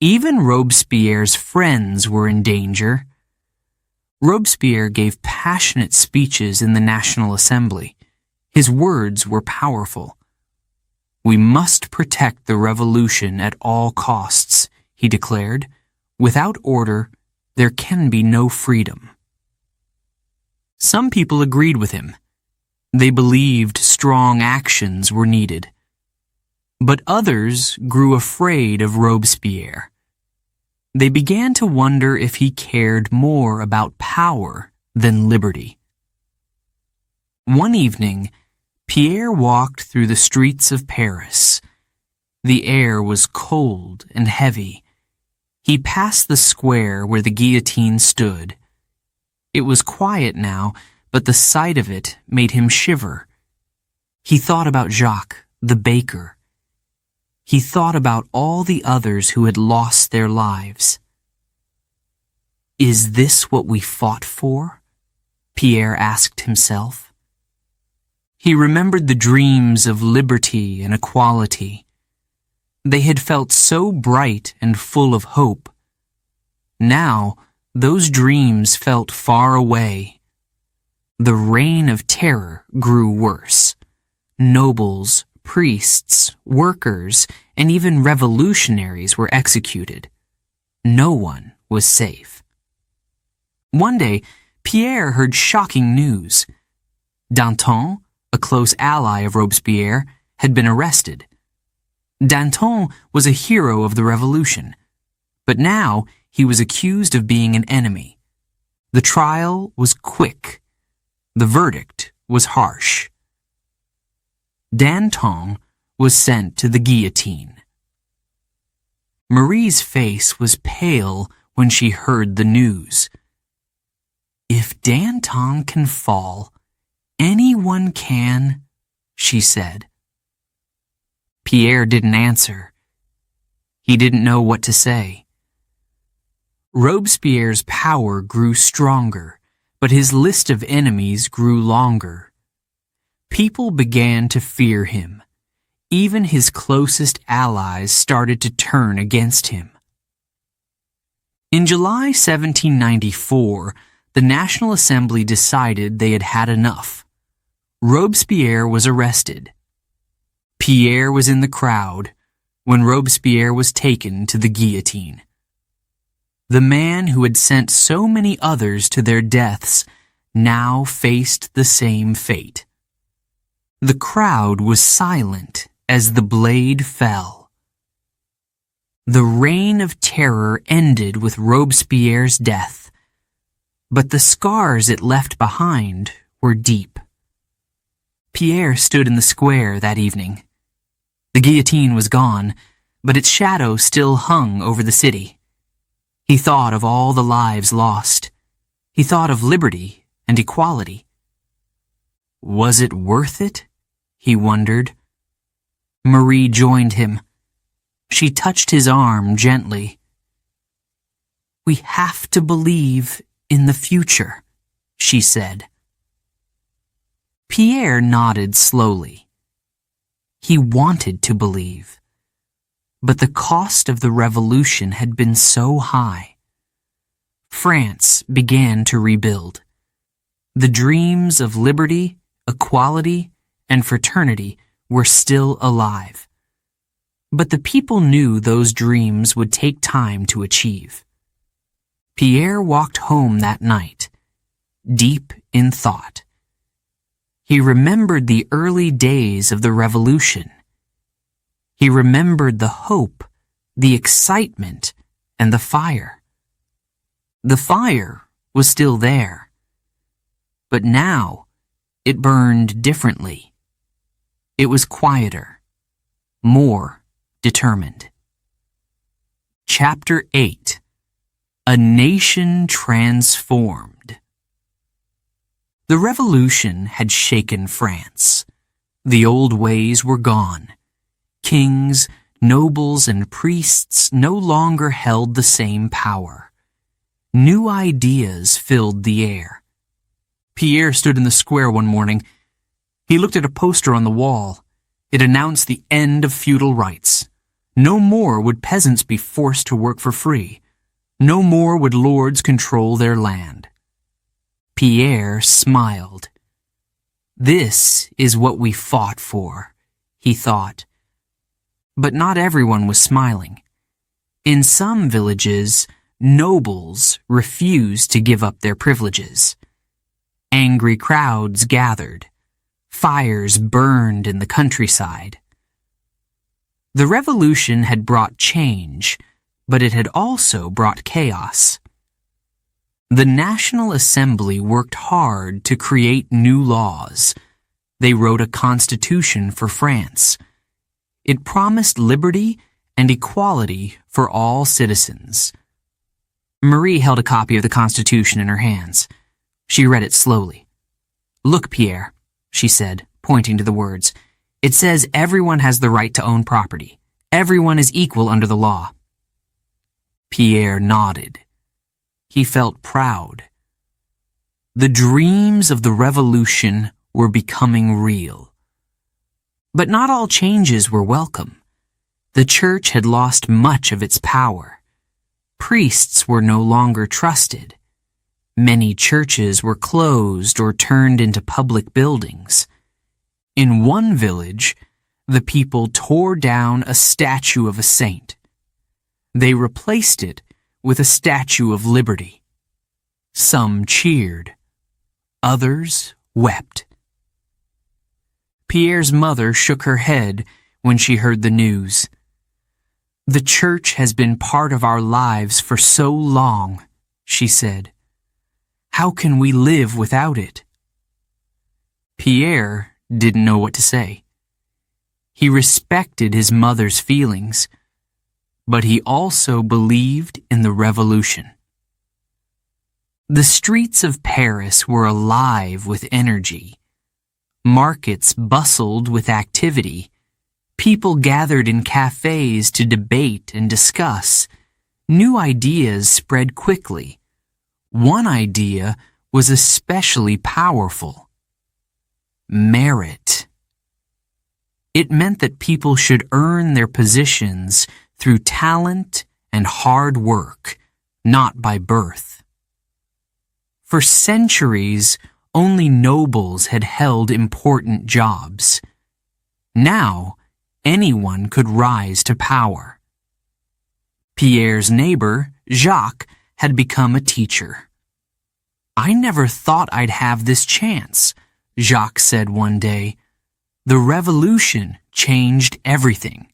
Even Robespierre's friends were in danger. Robespierre gave passionate speeches in the National Assembly. His words were powerful. We must protect the revolution at all costs, he declared. Without order, there can be no freedom. Some people agreed with him. They believed strong actions were needed. But others grew afraid of Robespierre. They began to wonder if he cared more about power than liberty. One evening, Pierre walked through the streets of Paris. The air was cold and heavy. He passed the square where the guillotine stood. It was quiet now, but the sight of it made him shiver. He thought about Jacques, the baker. He thought about all the others who had lost their lives. Is this what we fought for? Pierre asked himself. He remembered the dreams of liberty and equality. They had felt so bright and full of hope. Now, those dreams felt far away. The reign of terror grew worse. Nobles, priests, workers, and even revolutionaries were executed. No one was safe. One day, Pierre heard shocking news. Danton, a close ally of Robespierre, had been arrested. Danton was a hero of the revolution, but now he was accused of being an enemy. The trial was quick. The verdict was harsh. Danton was sent to the guillotine. Marie's face was pale when she heard the news. "If Danton can fall, anyone can," she said. Pierre didn't answer. He didn't know what to say. Robespierre's power grew stronger, but his list of enemies grew longer. People began to fear him. Even his closest allies started to turn against him. In July 1794, the National Assembly decided they had had enough. Robespierre was arrested. Pierre was in the crowd when Robespierre was taken to the guillotine. The man who had sent so many others to their deaths now faced the same fate. The crowd was silent as the blade fell. The reign of terror ended with Robespierre's death, but the scars it left behind were deep. Pierre stood in the square that evening. The guillotine was gone, but its shadow still hung over the city. He thought of all the lives lost. He thought of liberty and equality. Was it worth it? He wondered. Marie joined him. She touched his arm gently. "We have to believe in the future," she said. Pierre nodded slowly. He wanted to believe, but the cost of the revolution had been so high. France began to rebuild. The dreams of liberty, equality, and fraternity were still alive. But the people knew those dreams would take time to achieve. Pierre walked home that night, deep in thought. He remembered the early days of the revolution. He remembered the hope, the excitement, and the fire. The fire was still there, but now it burned differently. It was quieter, more determined. Chapter 8: A Nation Transformed. The revolution had shaken France. The old ways were gone. Kings, nobles, and priests no longer held the same power. New ideas filled the air. Pierre stood in the square one morning. He looked at a poster on the wall. It announced the end of feudal rights. No more would peasants be forced to work for free. No more would lords control their land. Pierre smiled. "This is what we fought for," he thought. But not everyone was smiling. In some villages, nobles refused to give up their privileges. Angry crowds gathered. Fires burned in the countryside. The revolution had brought change, but it had also brought chaos. The National Assembly worked hard to create new laws. They wrote a constitution for France. It promised liberty and equality for all citizens. Marie held a copy of the Constitution in her hands. She read it slowly. "Look, Pierre," she said, pointing to the words. "It says everyone has the right to own property. Everyone is equal under the law." Pierre nodded. He felt proud. The dreams of the revolution were becoming real. But not all changes were welcome. The church had lost much of its power. Priests were no longer trusted. Many churches were closed or turned into public buildings. In one village, the people tore down a statue of a saint. They replaced it with a statue of liberty. Some cheered. Others wept. Pierre's mother shook her head when she heard the news. "The church has been part of our lives for so long," she said. "How can we live without it?" Pierre didn't know what to say. He respected his mother's feelings, but he also believed in the revolution. The streets of Paris were alive with energy. Markets bustled with activity. People gathered in cafes to debate and discuss. New ideas spread quickly. One idea was especially powerful: merit. It meant that people should earn their positions through talent and hard work, not by birth. For centuries, only nobles had held important jobs. Now, anyone could rise to power. Pierre's neighbor, Jacques, had become a teacher. "I never thought I'd have this chance," Jacques said one day. "The revolution changed everything."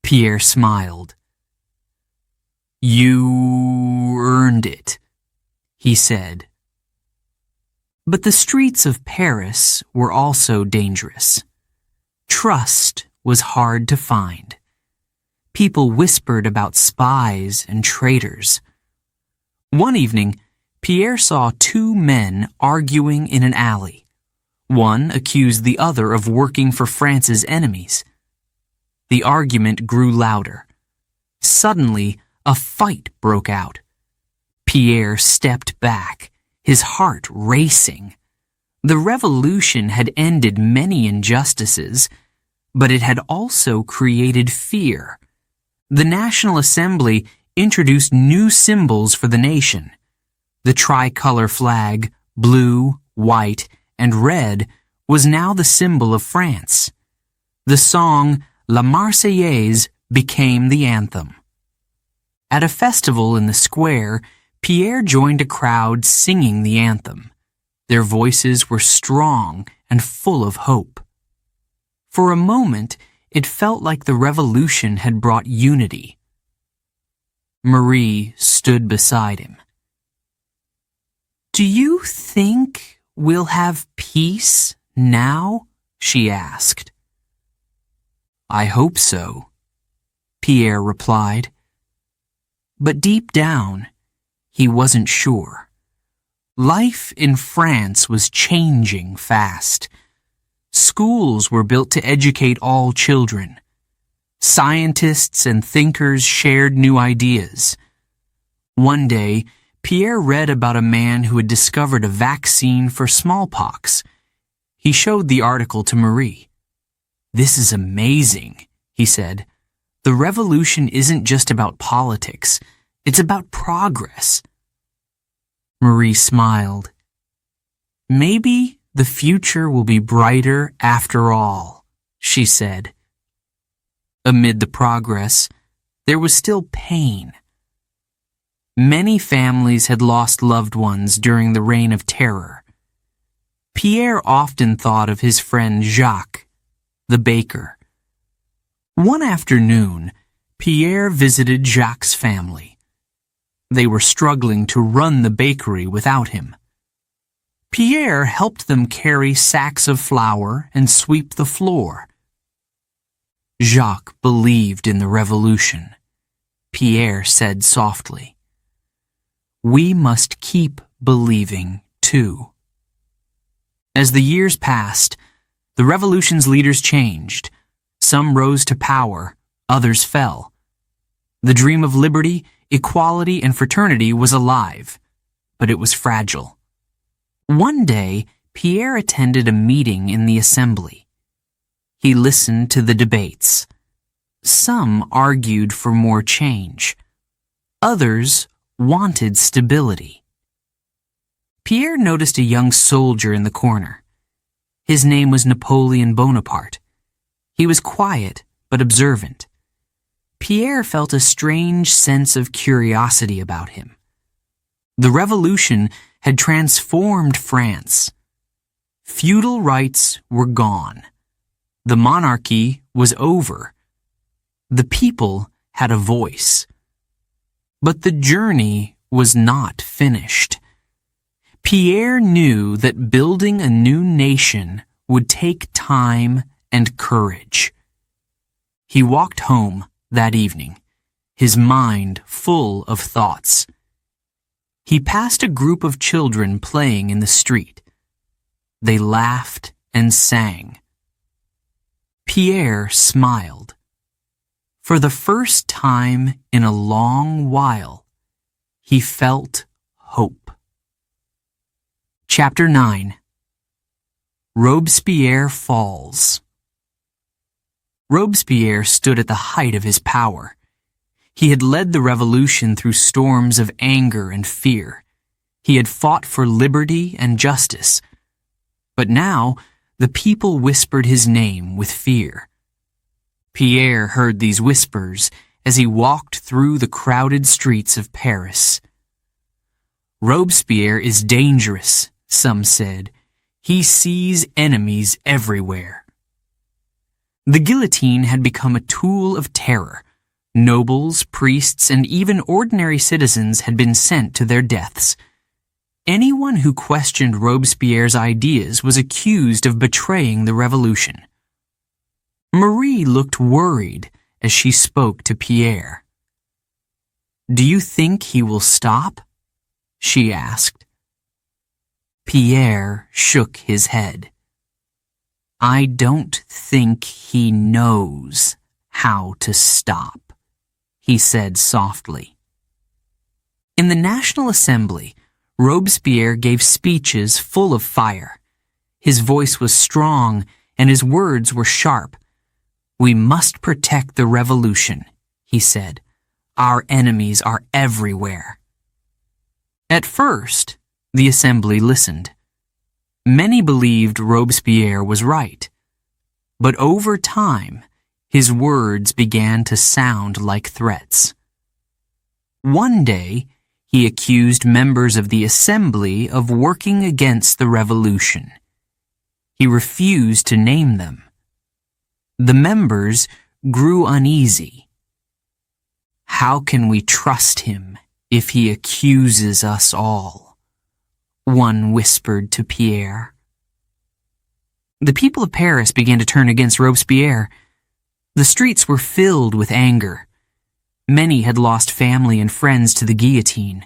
Pierre smiled. "You earned it," he said. But the streets of Paris were also dangerous. Trust was hard to find. People whispered about spies and traitors. One evening, Pierre saw two men arguing in an alley. One accused the other of working for France's enemies. The argument grew louder. Suddenly, a fight broke out. Pierre stepped back, his heart racing. The revolution had ended many injustices, but it had also created fear. The National Assembly introduced new symbols for the nation. The tricolor flag, blue, white, and red, was now the symbol of France. The song La Marseillaise became the anthem. At a festival in the square, Pierre joined a crowd singing the anthem. Their voices were strong and full of hope. For a moment, it felt like the revolution had brought unity. Marie stood beside him. "Do you think we'll have peace now?" she asked. "I hope so," Pierre replied. But deep down, he wasn't sure. Life in France was changing fast. Schools were built to educate all children. Scientists and thinkers shared new ideas. One day, Pierre read about a man who had discovered a vaccine for smallpox. He showed the article to Marie. "This is amazing," he said. "The revolution isn't just about politics. It's about progress." Marie smiled. "Maybe the future will be brighter after all," she said. Amid the progress, there was still pain. Many families had lost loved ones during the Reign of Terror. Pierre often thought of his friend Jacques, the baker. One afternoon, Pierre visited Jacques' family. They were struggling to run the bakery without him. Pierre helped them carry sacks of flour and sweep the floor. Jacques believed in the revolution. Pierre said softly, "We must keep believing, too." As the years passed, the revolution's leaders changed. Some rose to power, others fell. The dream of liberty, equality, and fraternity was alive, but it was fragile. One day, Pierre attended a meeting in the assembly. He listened to the debates. Some argued for more change. Others wanted stability. Pierre noticed a young soldier in the corner. His name was Napoleon Bonaparte. He was quiet but observant. Pierre felt a strange sense of curiosity about him. The revolution had transformed France. Feudal rights were gone. The monarchy was over. The people had a voice. But the journey was not finished. Pierre knew that building a new nation would take time and courage. He walked home, that evening, his mind full of thoughts. He passed a group of children playing in the street. They laughed and sang. Pierre smiled. For the first time in a long while, he felt hope. Chapter 9. Robespierre Falls. Robespierre stood at the height of his power. He had led the revolution through storms of anger and fear. He had fought for liberty and justice. But now, the people whispered his name with fear. Pierre heard these whispers as he walked through the crowded streets of Paris. Robespierre is dangerous, some said. He sees enemies everywhere. The guillotine had become a tool of terror. Nobles, priests, and even ordinary citizens had been sent to their deaths. Anyone who questioned Robespierre's ideas was accused of betraying the revolution. Marie looked worried as she spoke to Pierre. "Do you think he will stop?" she asked. Pierre shook his head. "I don't think he knows how to stop," he said softly. In the National Assembly, Robespierre gave speeches full of fire. His voice was strong and his words were sharp. "We must protect the revolution," he said. "Our enemies are everywhere." At first, the assembly listened. Many believed Robespierre was right. But over time, his words began to sound like threats. One day, he accused members of the assembly of working against the revolution. He refused to name them. The members grew uneasy. "How can we trust him if he accuses us all?" one whispered to Pierre. The people of Paris began to turn against Robespierre. The streets were filled with anger. Many had lost family and friends to the guillotine.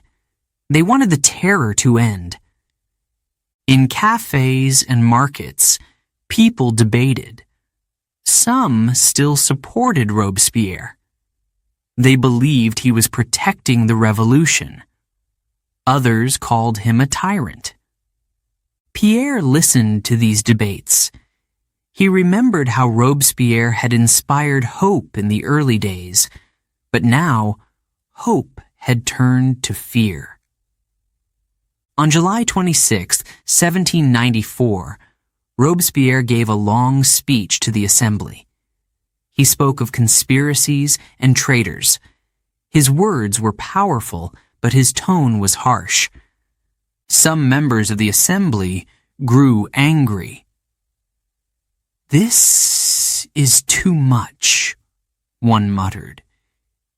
They wanted the terror to end. In cafes and markets, people debated. Some still supported Robespierre. They believed he was protecting the revolution. Others called him a tyrant. Pierre listened to these debates. He remembered how Robespierre had inspired hope in the early days, but now hope had turned to fear. On July 26, 1794, Robespierre gave a long speech to the assembly. He spoke of conspiracies and traitors. His words were powerful, but his tone was harsh. Some members of the assembly grew angry. "This is too much," one muttered.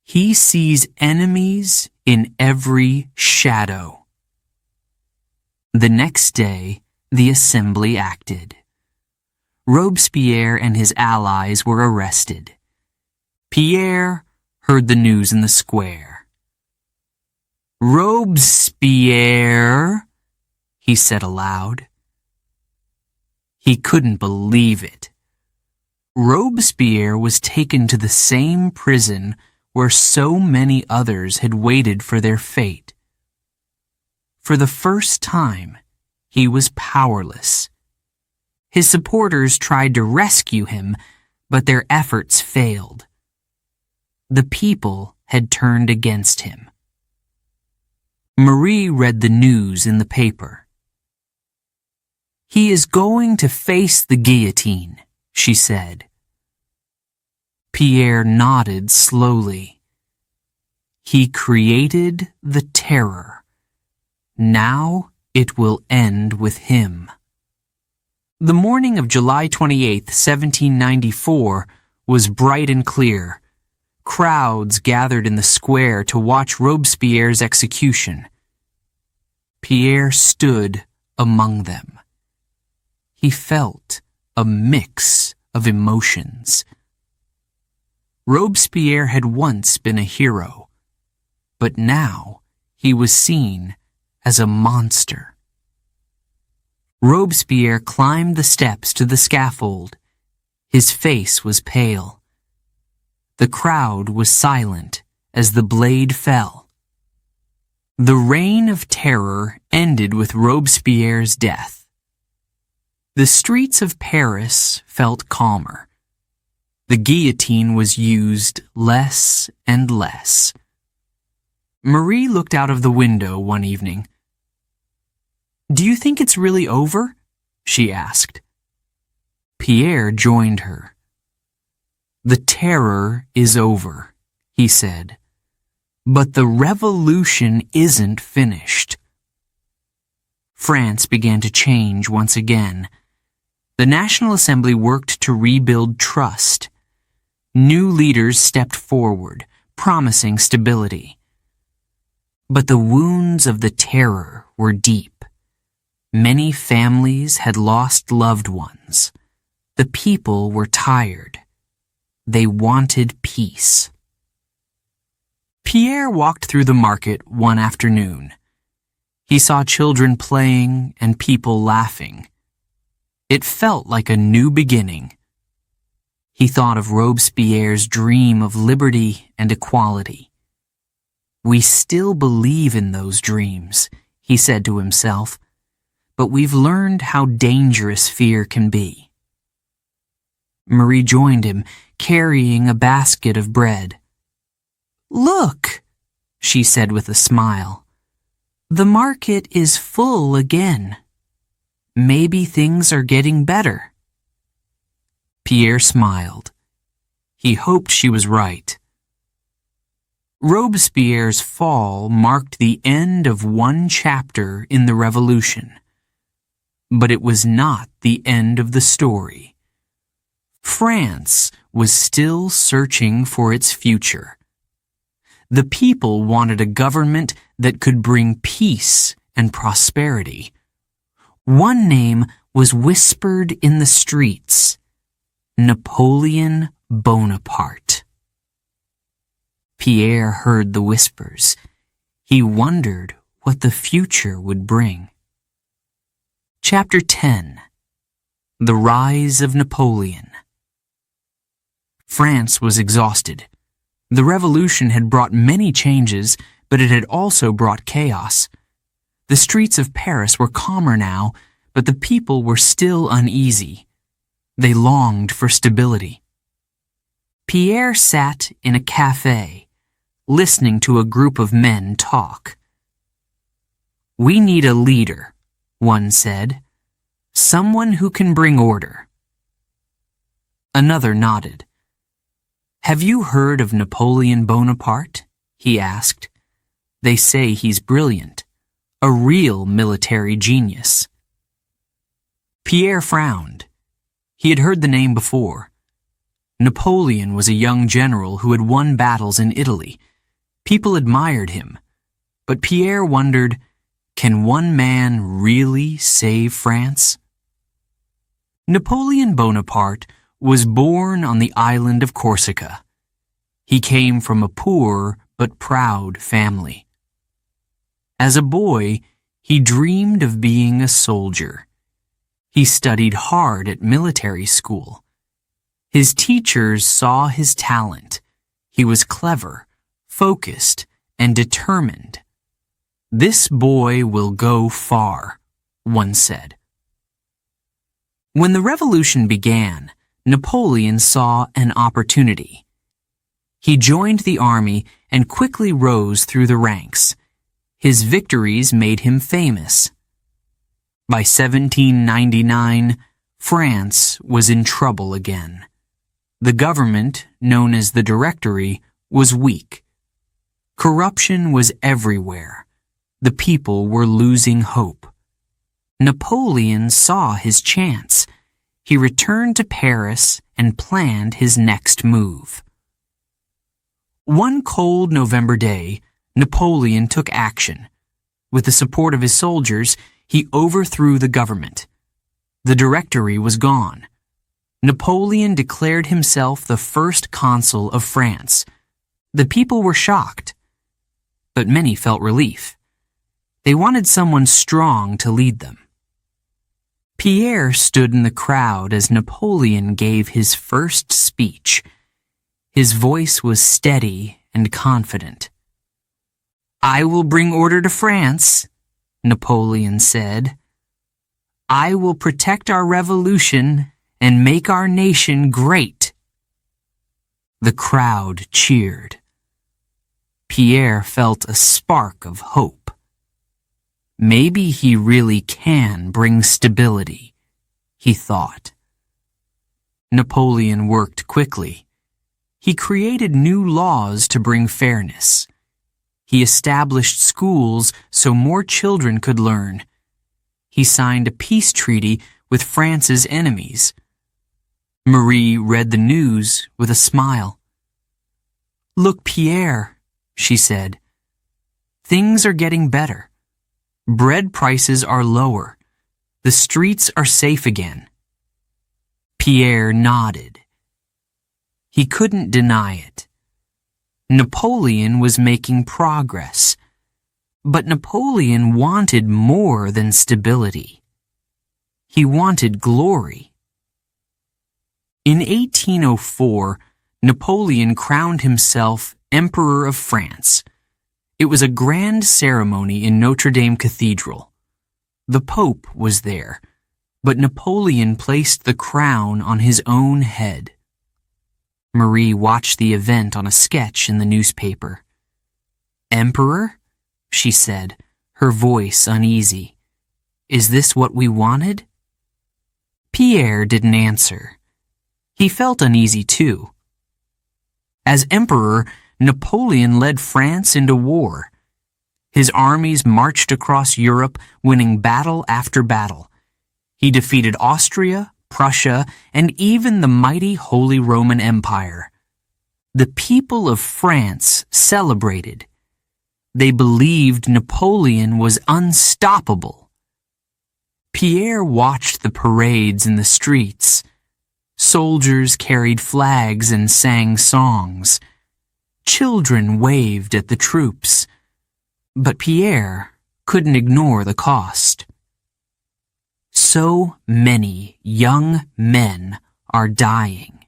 "He sees enemies in every shadow." The next day, the assembly acted. Robespierre and his allies were arrested. Pierre heard the news in the square. "Robespierre," he said aloud. He couldn't believe it. Robespierre was taken to the same prison where so many others had waited for their fate. For the first time, he was powerless. His supporters tried to rescue him, but their efforts failed. The people had turned against him. Marie read the news in the paper. "He is going to face the guillotine," she said. Pierre nodded slowly. He created the terror. Now it will end with him. The morning of July 28, 1794, was bright and clear. Crowds gathered in the square to watch Robespierre's execution. Pierre stood among them. He felt a mix of emotions. Robespierre had once been a hero, but now he was seen as a monster. Robespierre climbed the steps to the scaffold. His face was pale. The crowd was silent as the blade fell. The reign of terror ended with Robespierre's death. The streets of Paris felt calmer. The guillotine was used less and less. Marie looked out of the window one evening. "Do you think it's really over?" she asked. Pierre joined her. "The terror is over," he said. "But the revolution isn't finished." France began to change once again. The National Assembly worked to rebuild trust. New leaders stepped forward, promising stability. But the wounds of the terror were deep. Many families had lost loved ones. The people were tired. They wanted peace. Pierre walked through the market one afternoon. He saw children playing and people laughing. It felt like a new beginning. He thought of Robespierre's dream of liberty and equality. "We still believe in those dreams," he said to himself, "but we've learned how dangerous fear can be." Marie joined him, carrying a basket of bread. "Look," she said with a smile. "The market is full again. Maybe things are getting better." Pierre smiled. He hoped she was right. Robespierre's fall marked the end of one chapter in the revolution. But it was not the end of the story. France was still searching for its future. The people wanted a government that could bring peace and prosperity. One name was whispered in the streets: Napoleon Bonaparte. Pierre heard the whispers. He wondered what the future would bring. Chapter 10. The Rise of Napoleon. France was exhausted. The revolution had brought many changes, but it had also brought chaos. The streets of Paris were calmer now, but the people were still uneasy. They longed for stability. Pierre sat in a cafe, listening to a group of men talk. "We need a leader," one said. "Someone who can bring order." Another nodded. "Have you heard of Napoleon Bonaparte?" he asked. "They say he's brilliant, a real military genius." Pierre frowned. He had heard the name before. Napoleon was a young general who had won battles in Italy. People admired him. But Pierre wondered, can one man really save France? Napoleon Bonaparte was born on the island of Corsica. He came from a poor but proud family. As a boy, he dreamed of being a soldier. He studied hard at military school. His teachers saw his talent. He was clever, focused, and determined. "This boy will go far," one said. When the revolution began, Napoleon saw an opportunity. He joined the army and quickly rose through the ranks. His victories made him famous. By 1799, France was in trouble again. The government, known as the Directory, was weak. Corruption was everywhere. The people were losing hope. Napoleon saw his chance. He returned to Paris and planned his next move. One cold November day, Napoleon took action. With the support of his soldiers, he overthrew the government. The Directory was gone. Napoleon declared himself the first consul of France. The people were shocked, but many felt relief. They wanted someone strong to lead them. Pierre stood in the crowd as Napoleon gave his first speech. His voice was steady and confident. "I will bring order to France," Napoleon said. "I will protect our revolution and make our nation great." The crowd cheered. Pierre felt a spark of hope. Maybe he really can bring stability, he thought. Napoleon worked quickly. He created new laws to bring fairness. He established schools so more children could learn. He signed a peace treaty with France's enemies. Marie read the news with a smile. "Look, Pierre," she said. "Things are getting better. Bread prices are lower. The streets are safe again." Pierre nodded. He couldn't deny it. Napoleon was making progress. But Napoleon wanted more than stability. He wanted glory. In 1804, Napoleon crowned himself Emperor of France. It was a grand ceremony in Notre Dame Cathedral. The Pope was there, but Napoleon placed the crown on his own head. Marie watched the event on a sketch in the newspaper. "Emperor?" she said, her voice uneasy. "Is this what we wanted?" Pierre didn't answer. He felt uneasy too. As emperor, Napoleon led France into war. His armies marched across Europe, winning battle after battle. He defeated Austria, Prussia, and even the mighty Holy Roman Empire. The people of France celebrated. They believed Napoleon was unstoppable. Pierre watched the parades in the streets. Soldiers carried flags and sang songs. Children waved at the troops. But Pierre couldn't ignore the cost. "So many young men are dying,"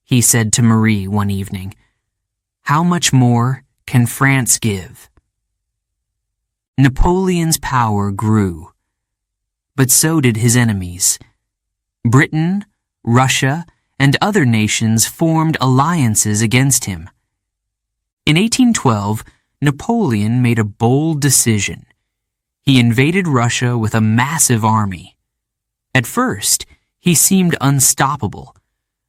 he said to Marie one evening. "How much more can France give?" Napoleon's power grew, but so did his enemies. Britain, Russia, and other nations formed alliances against him. In 1812, Napoleon made a bold decision. He invaded Russia with a massive army. At first, he seemed unstoppable,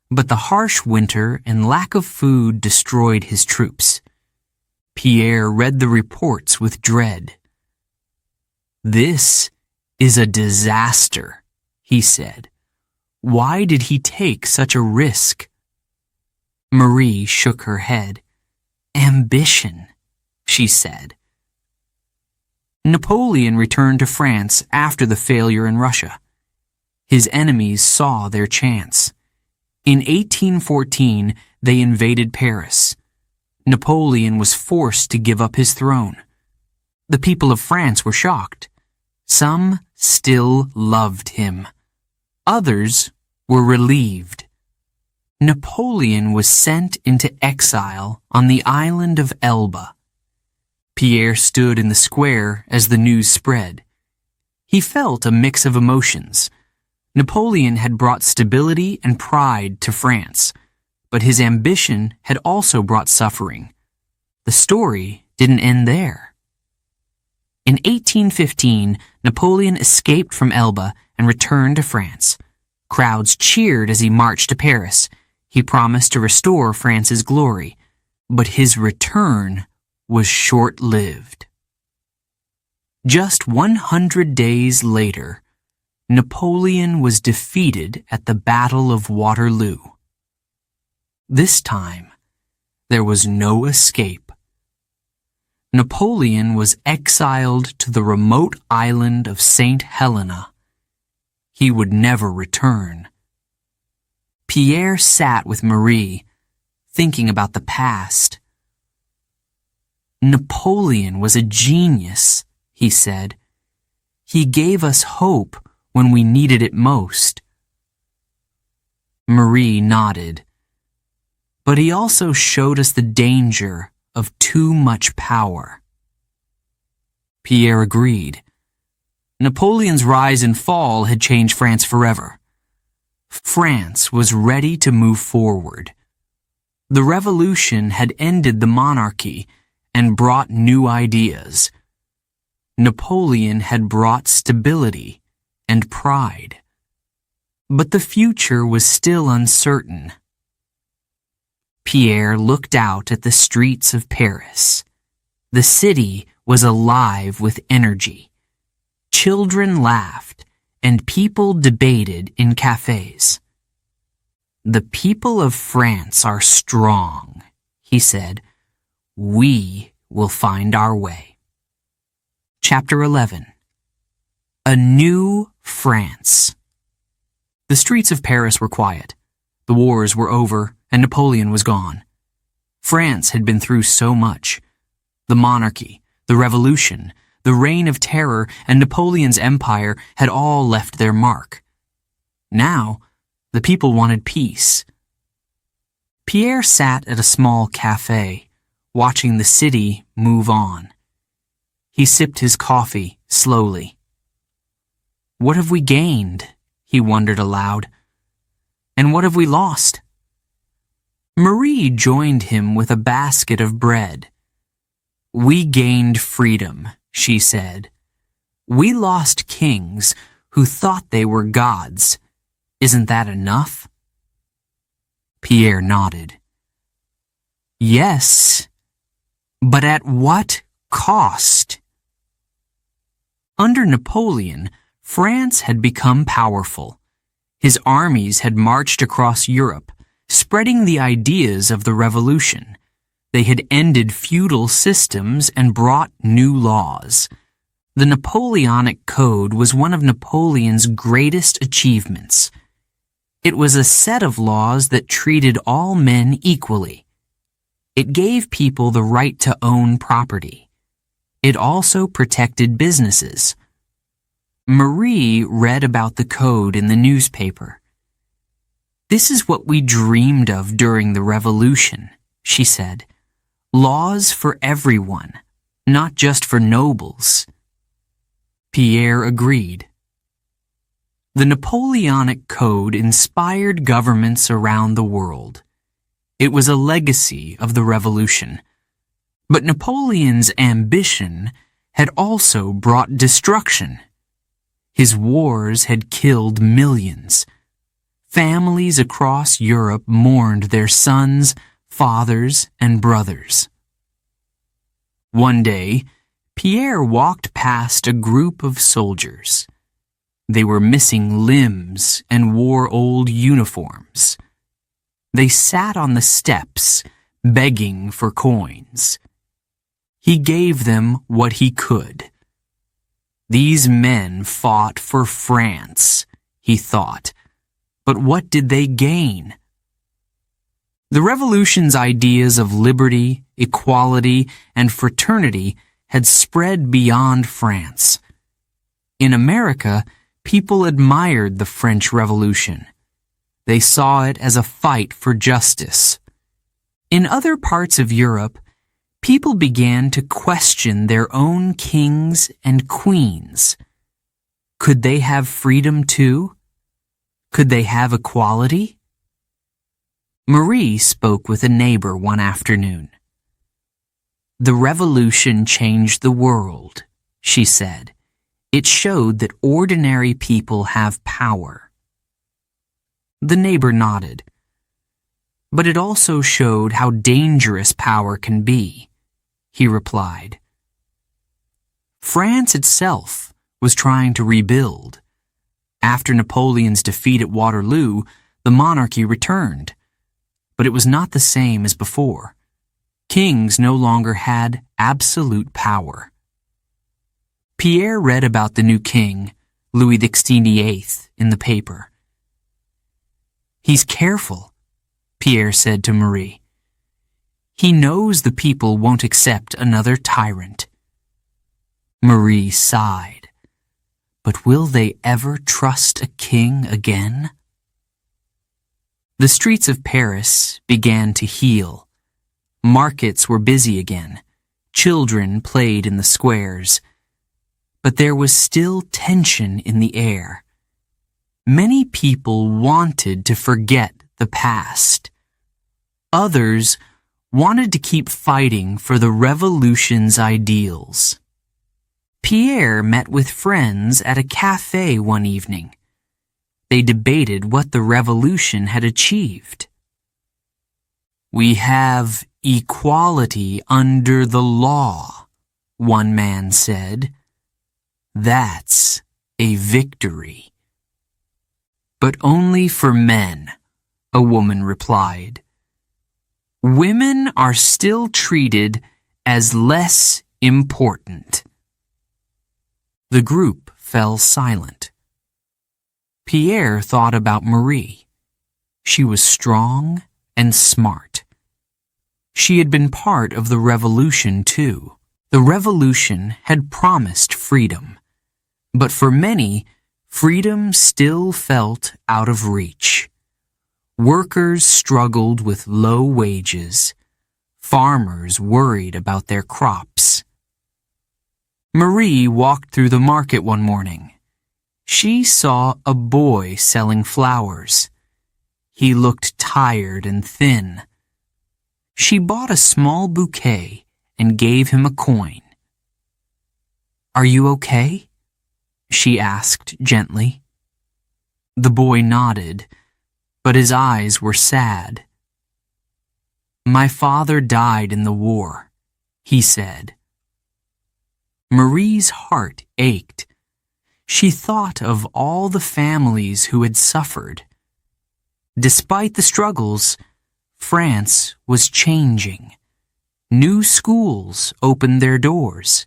but the harsh winter and lack of food destroyed his troops. Pierre read the reports with dread. "This is a disaster," he said. "Why did he take such a risk?" Marie shook her head. "Ambition," she said. Napoleon returned to France after the failure in Russia. His enemies saw their chance. In 1814, they invaded Paris. Napoleon was forced to give up his throne. The people of France were shocked. Some still loved him. Others were relieved. Napoleon was sent into exile on the island of Elba. Pierre stood in the square as the news spread. He felt a mix of emotions. Napoleon had brought stability and pride to France, but his ambition had also brought suffering. The story didn't end there. In 1815, Napoleon escaped from Elba and returned to France. Crowds cheered as he marched to Paris. He promised to restore France's glory, but his return was short-lived. Just 100 days later, Napoleon was defeated at the Battle of Waterloo. This time, there was no escape. Napoleon was exiled to the remote island of St. Helena. He would never return. Pierre sat with Marie, thinking about the past. Napoleon was a genius, he said. He gave us hope when we needed it most. Marie nodded. But he also showed us the danger of too much power. Pierre agreed. Napoleon's rise and fall had changed France forever. France was ready to move forward. The revolution had ended the monarchy and brought new ideas. Napoleon had brought stability and pride. But the future was still uncertain. Pierre looked out at the streets of Paris. The city was alive with energy. Children laughed, and people debated in cafes. The people of France are strong, he said. We will find our way. Chapter 11. A New France. The streets of Paris were quiet. The wars were over, and Napoleon was gone. France had been through so much. The monarchy, the revolution, the reign of terror, and Napoleon's empire had all left their mark. Now, the people wanted peace. Pierre sat at a small cafe, watching the city move on. He sipped his coffee slowly. What have we gained? He wondered aloud. And what have we lost? Marie joined him with a basket of bread. We gained freedom, she said. We lost kings who thought they were gods. Isn't that enough? Pierre nodded. Yes, but at what cost? Under Napoleon, France had become powerful. His armies had marched across Europe, spreading the ideas of the revolution. They had ended feudal systems and brought new laws. The Napoleonic Code was one of Napoleon's greatest achievements. It was a set of laws that treated all men equally. It gave people the right to own property. It also protected businesses. Marie read about the code in the newspaper. This is what we dreamed of during the revolution, she said. Laws for everyone, not just for nobles. Pierre agreed. The Napoleonic Code inspired governments around the world. It was a legacy of the revolution. But Napoleon's ambition had also brought destruction. His wars had killed millions. Families across Europe mourned their sons, fathers, and brothers. One day, Pierre walked past a group of soldiers. They were missing limbs and wore old uniforms. They sat on the steps, begging for coins. He gave them what he could. These men fought for France, he thought. But what did they gain? The revolution's ideas of liberty, equality, and fraternity had spread beyond France. In America, people admired the French Revolution. They saw it as a fight for justice. In other parts of Europe, people began to question their own kings and queens. Could they have freedom too? Could they have equality? Marie spoke with a neighbor one afternoon. The revolution changed the world, she said. It showed that ordinary people have power. The neighbor nodded. But it also showed how dangerous power can be, he replied. France itself was trying to rebuild. After Napoleon's defeat at Waterloo, the monarchy returned. But it was not the same as before. Kings no longer had absolute power. Pierre read about the new king, Louis XVI, in the paper. He's careful, Pierre said to Marie. He knows the people won't accept another tyrant. Marie sighed. But will they ever trust a king again? The streets of Paris began to heal. Markets were busy again. Children played in the squares. But there was still tension in the air. Many people wanted to forget the past. Others wanted to keep fighting for the revolution's ideals. Pierre met with friends at a cafe one evening. They debated what the revolution had achieved. We have equality under the law, one man said. That's a victory. But only for men, a woman replied. Women are still treated as less important. The group fell silent. Pierre thought about Marie. She was strong and smart. She had been part of the revolution too. The revolution had promised freedom, but for many, freedom still felt out of reach. Workers struggled with low wages. Farmers worried about their crops. Marie walked through the market one morning. She saw a boy selling flowers. He looked tired and thin. She bought a small bouquet and gave him a coin. "Are you okay?" she asked gently. The boy nodded, but his eyes were sad. "My father died in the war," he said. Marie's heart ached. She thought of all the families who had suffered. Despite the struggles, France was changing. New schools opened their doors.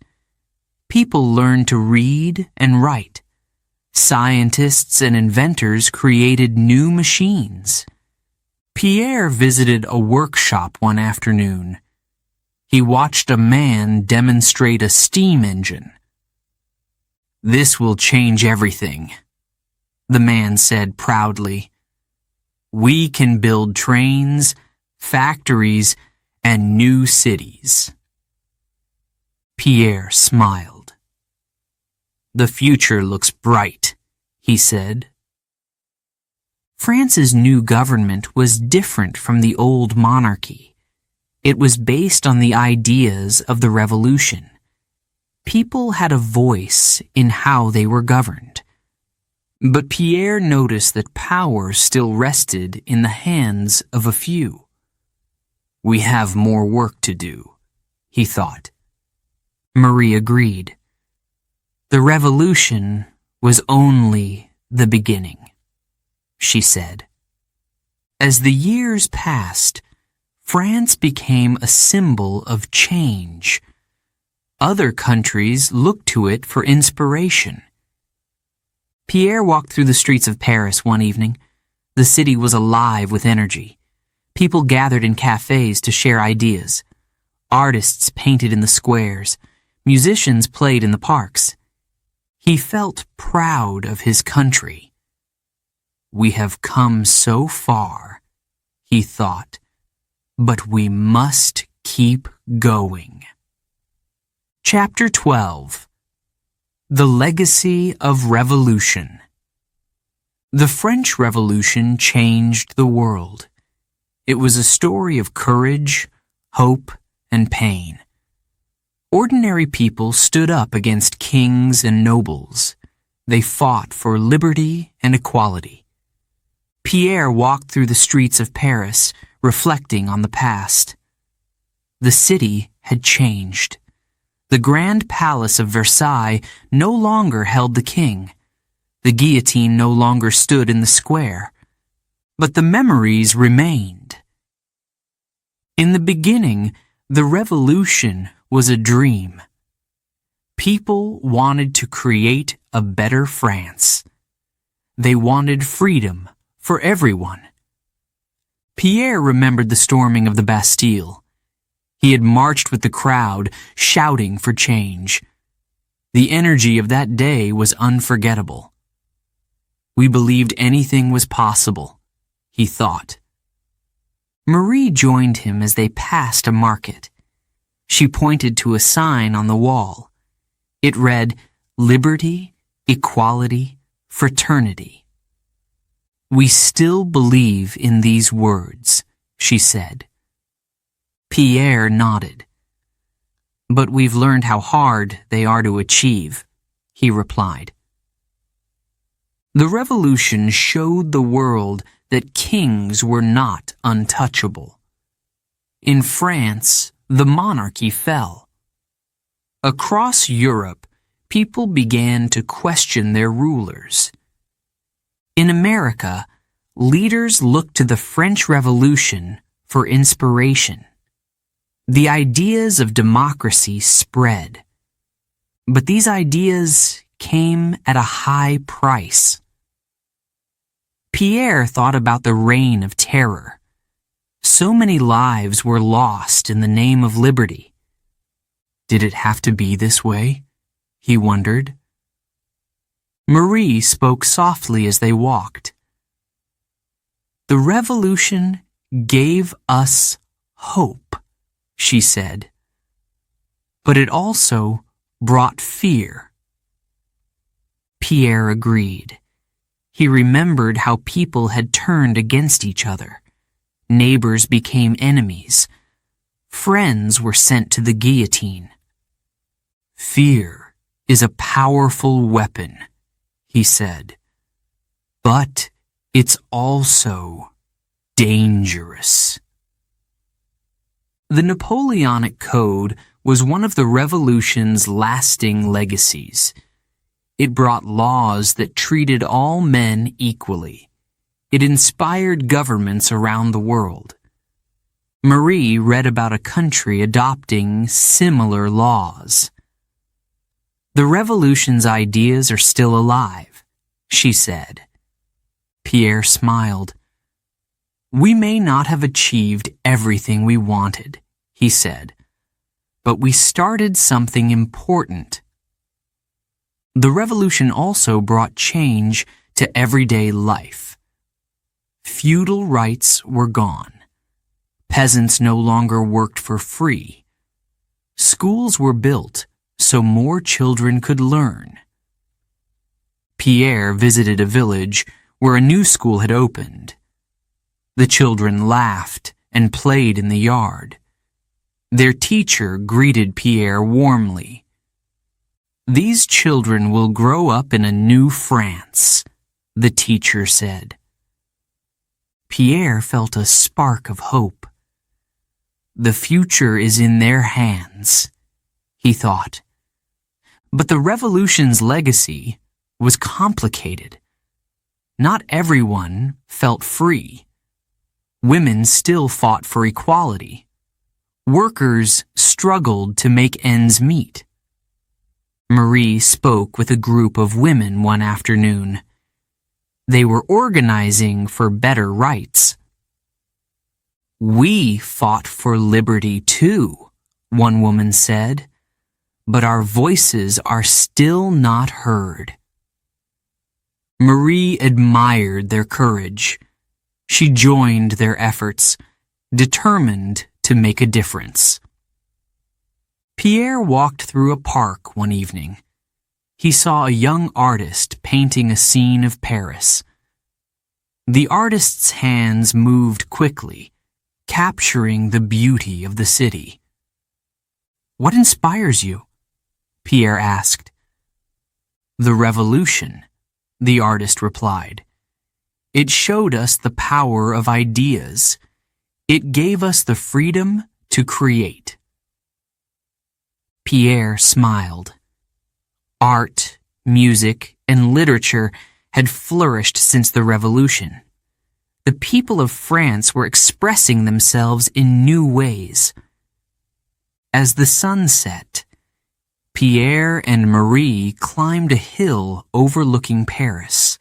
People learned to read and write. Scientists and inventors created new machines. Pierre visited a workshop one afternoon. He watched a man demonstrate a steam engine. "This will change everything," the man said proudly. "We can build trains, factories, and new cities." Pierre smiled. "The future looks bright," he said. France's new government was different from the old monarchy. It was based on the ideas of the revolution. People had a voice in how they were governed. But Pierre noticed that power still rested in the hands of a few. "We have more work to do," he thought. Marie agreed. The revolution was only the beginning, she said. As the years passed, France became a symbol of change. Other countries looked to it for inspiration. Pierre walked through the streets of Paris one evening. The city was alive with energy. People gathered in cafes to share ideas. Artists painted in the squares. Musicians played in the parks. He felt proud of his country. "We have come so far," he thought, "but we must keep going." Chapter 12. The Legacy of Revolution. The French Revolution changed the world. It was a story of courage, hope, and pain. Ordinary people stood up against kings and nobles. They fought for liberty and equality. Pierre walked through the streets of Paris, reflecting on the past. The city had changed. The grand palace of Versailles no longer held the king. The guillotine no longer stood in the square. But the memories remained. In the beginning, the revolution was a dream. People wanted to create a better France. They wanted freedom for everyone, Pierre remembered the storming of the Bastille. He had marched with the crowd, shouting for change. The energy of that day was unforgettable. We believed anything was possible, he thought. Marie joined him as they passed a market. She pointed to a sign on the wall. It read, "Liberty, Equality, Fraternity." "We still believe in these words," she said. Pierre nodded. "But we've learned how hard they are to achieve," he replied. The revolution showed the world that kings were not untouchable. In France, the monarchy fell. Across Europe, people began to question their rulers. In America, leaders looked to the French Revolution for inspiration. The ideas of democracy spread. But these ideas came at a high price. Pierre thought about the reign of terror. So many lives were lost in the name of liberty. Did it have to be this way? He wondered. Marie spoke softly as they walked. "The revolution gave us hope," she said. "But it also brought fear." Pierre agreed. He remembered how people had turned against each other. Neighbors became enemies. Friends were sent to the guillotine. "Fear is a powerful weapon," he said. "But it's also dangerous." The Napoleonic Code was one of the revolution's lasting legacies. It brought laws that treated all men equally. It inspired governments around the world. Marie read about a country adopting similar laws. "The revolution's ideas are still alive," she said. Pierre smiled. "We may not have achieved everything we wanted," he said, "but we started something important." The revolution also brought change to everyday life. Feudal rights were gone. Peasants no longer worked for free. Schools were built so more children could learn. Pierre visited a village where a new school had opened. The children laughed and played in the yard. Their teacher greeted Pierre warmly. "These children will grow up in a new France," the teacher said. Pierre felt a spark of hope. The future is in their hands, he thought. But the revolution's legacy was complicated. Not everyone felt free. Women still fought for equality. Workers struggled to make ends meet. Marie spoke with a group of women one afternoon. They were organizing for better rights. "We fought for liberty too," one woman said, "but our voices are still not heard." Marie admired their courage. She joined their efforts, determined to make a difference. Pierre walked through a park one evening. He saw a young artist painting a scene of Paris. The artist's hands moved quickly, capturing the beauty of the city. "What inspires you?" Pierre asked. "The revolution," the artist replied. "It showed us the power of ideas. It gave us the freedom to create." Pierre smiled. Art, music, and literature had flourished since the revolution. The people of France were expressing themselves in new ways. As the sun set, Pierre and Marie climbed a hill overlooking Paris.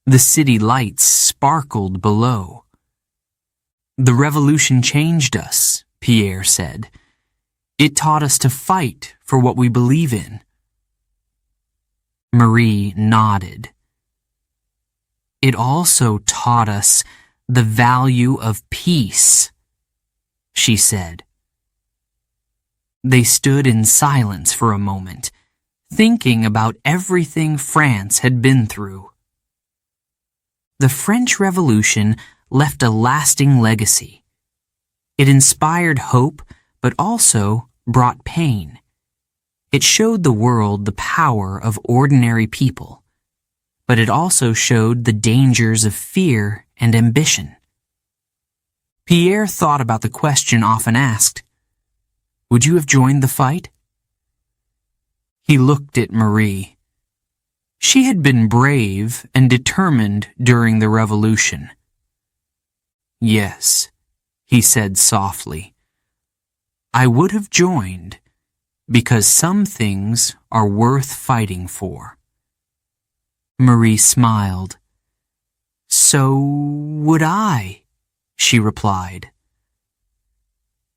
The city lights sparkled below. The revolution changed us, Pierre said. It taught us to fight for what we believe in. Marie nodded. It also taught us the value of peace, she said. They stood in silence for a moment, thinking about everything France had been through. The French Revolution left a lasting legacy. It inspired hope, but also brought pain. It showed the world the power of ordinary people, but it also showed the dangers of fear and ambition. Pierre thought about the question often asked, "Would you have joined the fight?" He looked at Marie. She had been brave and determined during the revolution. "Yes," he said softly. "I would have joined because some things are worth fighting for." Marie smiled. "So would I," she replied.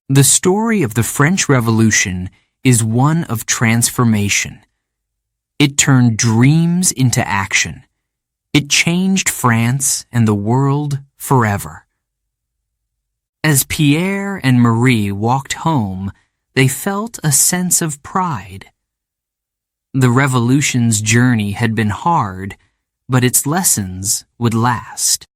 The story of the French Revolution is one of transformation. It turned dreams into action. It changed France and the world forever. As Pierre and Marie walked home, they felt a sense of pride. The revolution's journey had been hard, but its lessons would last.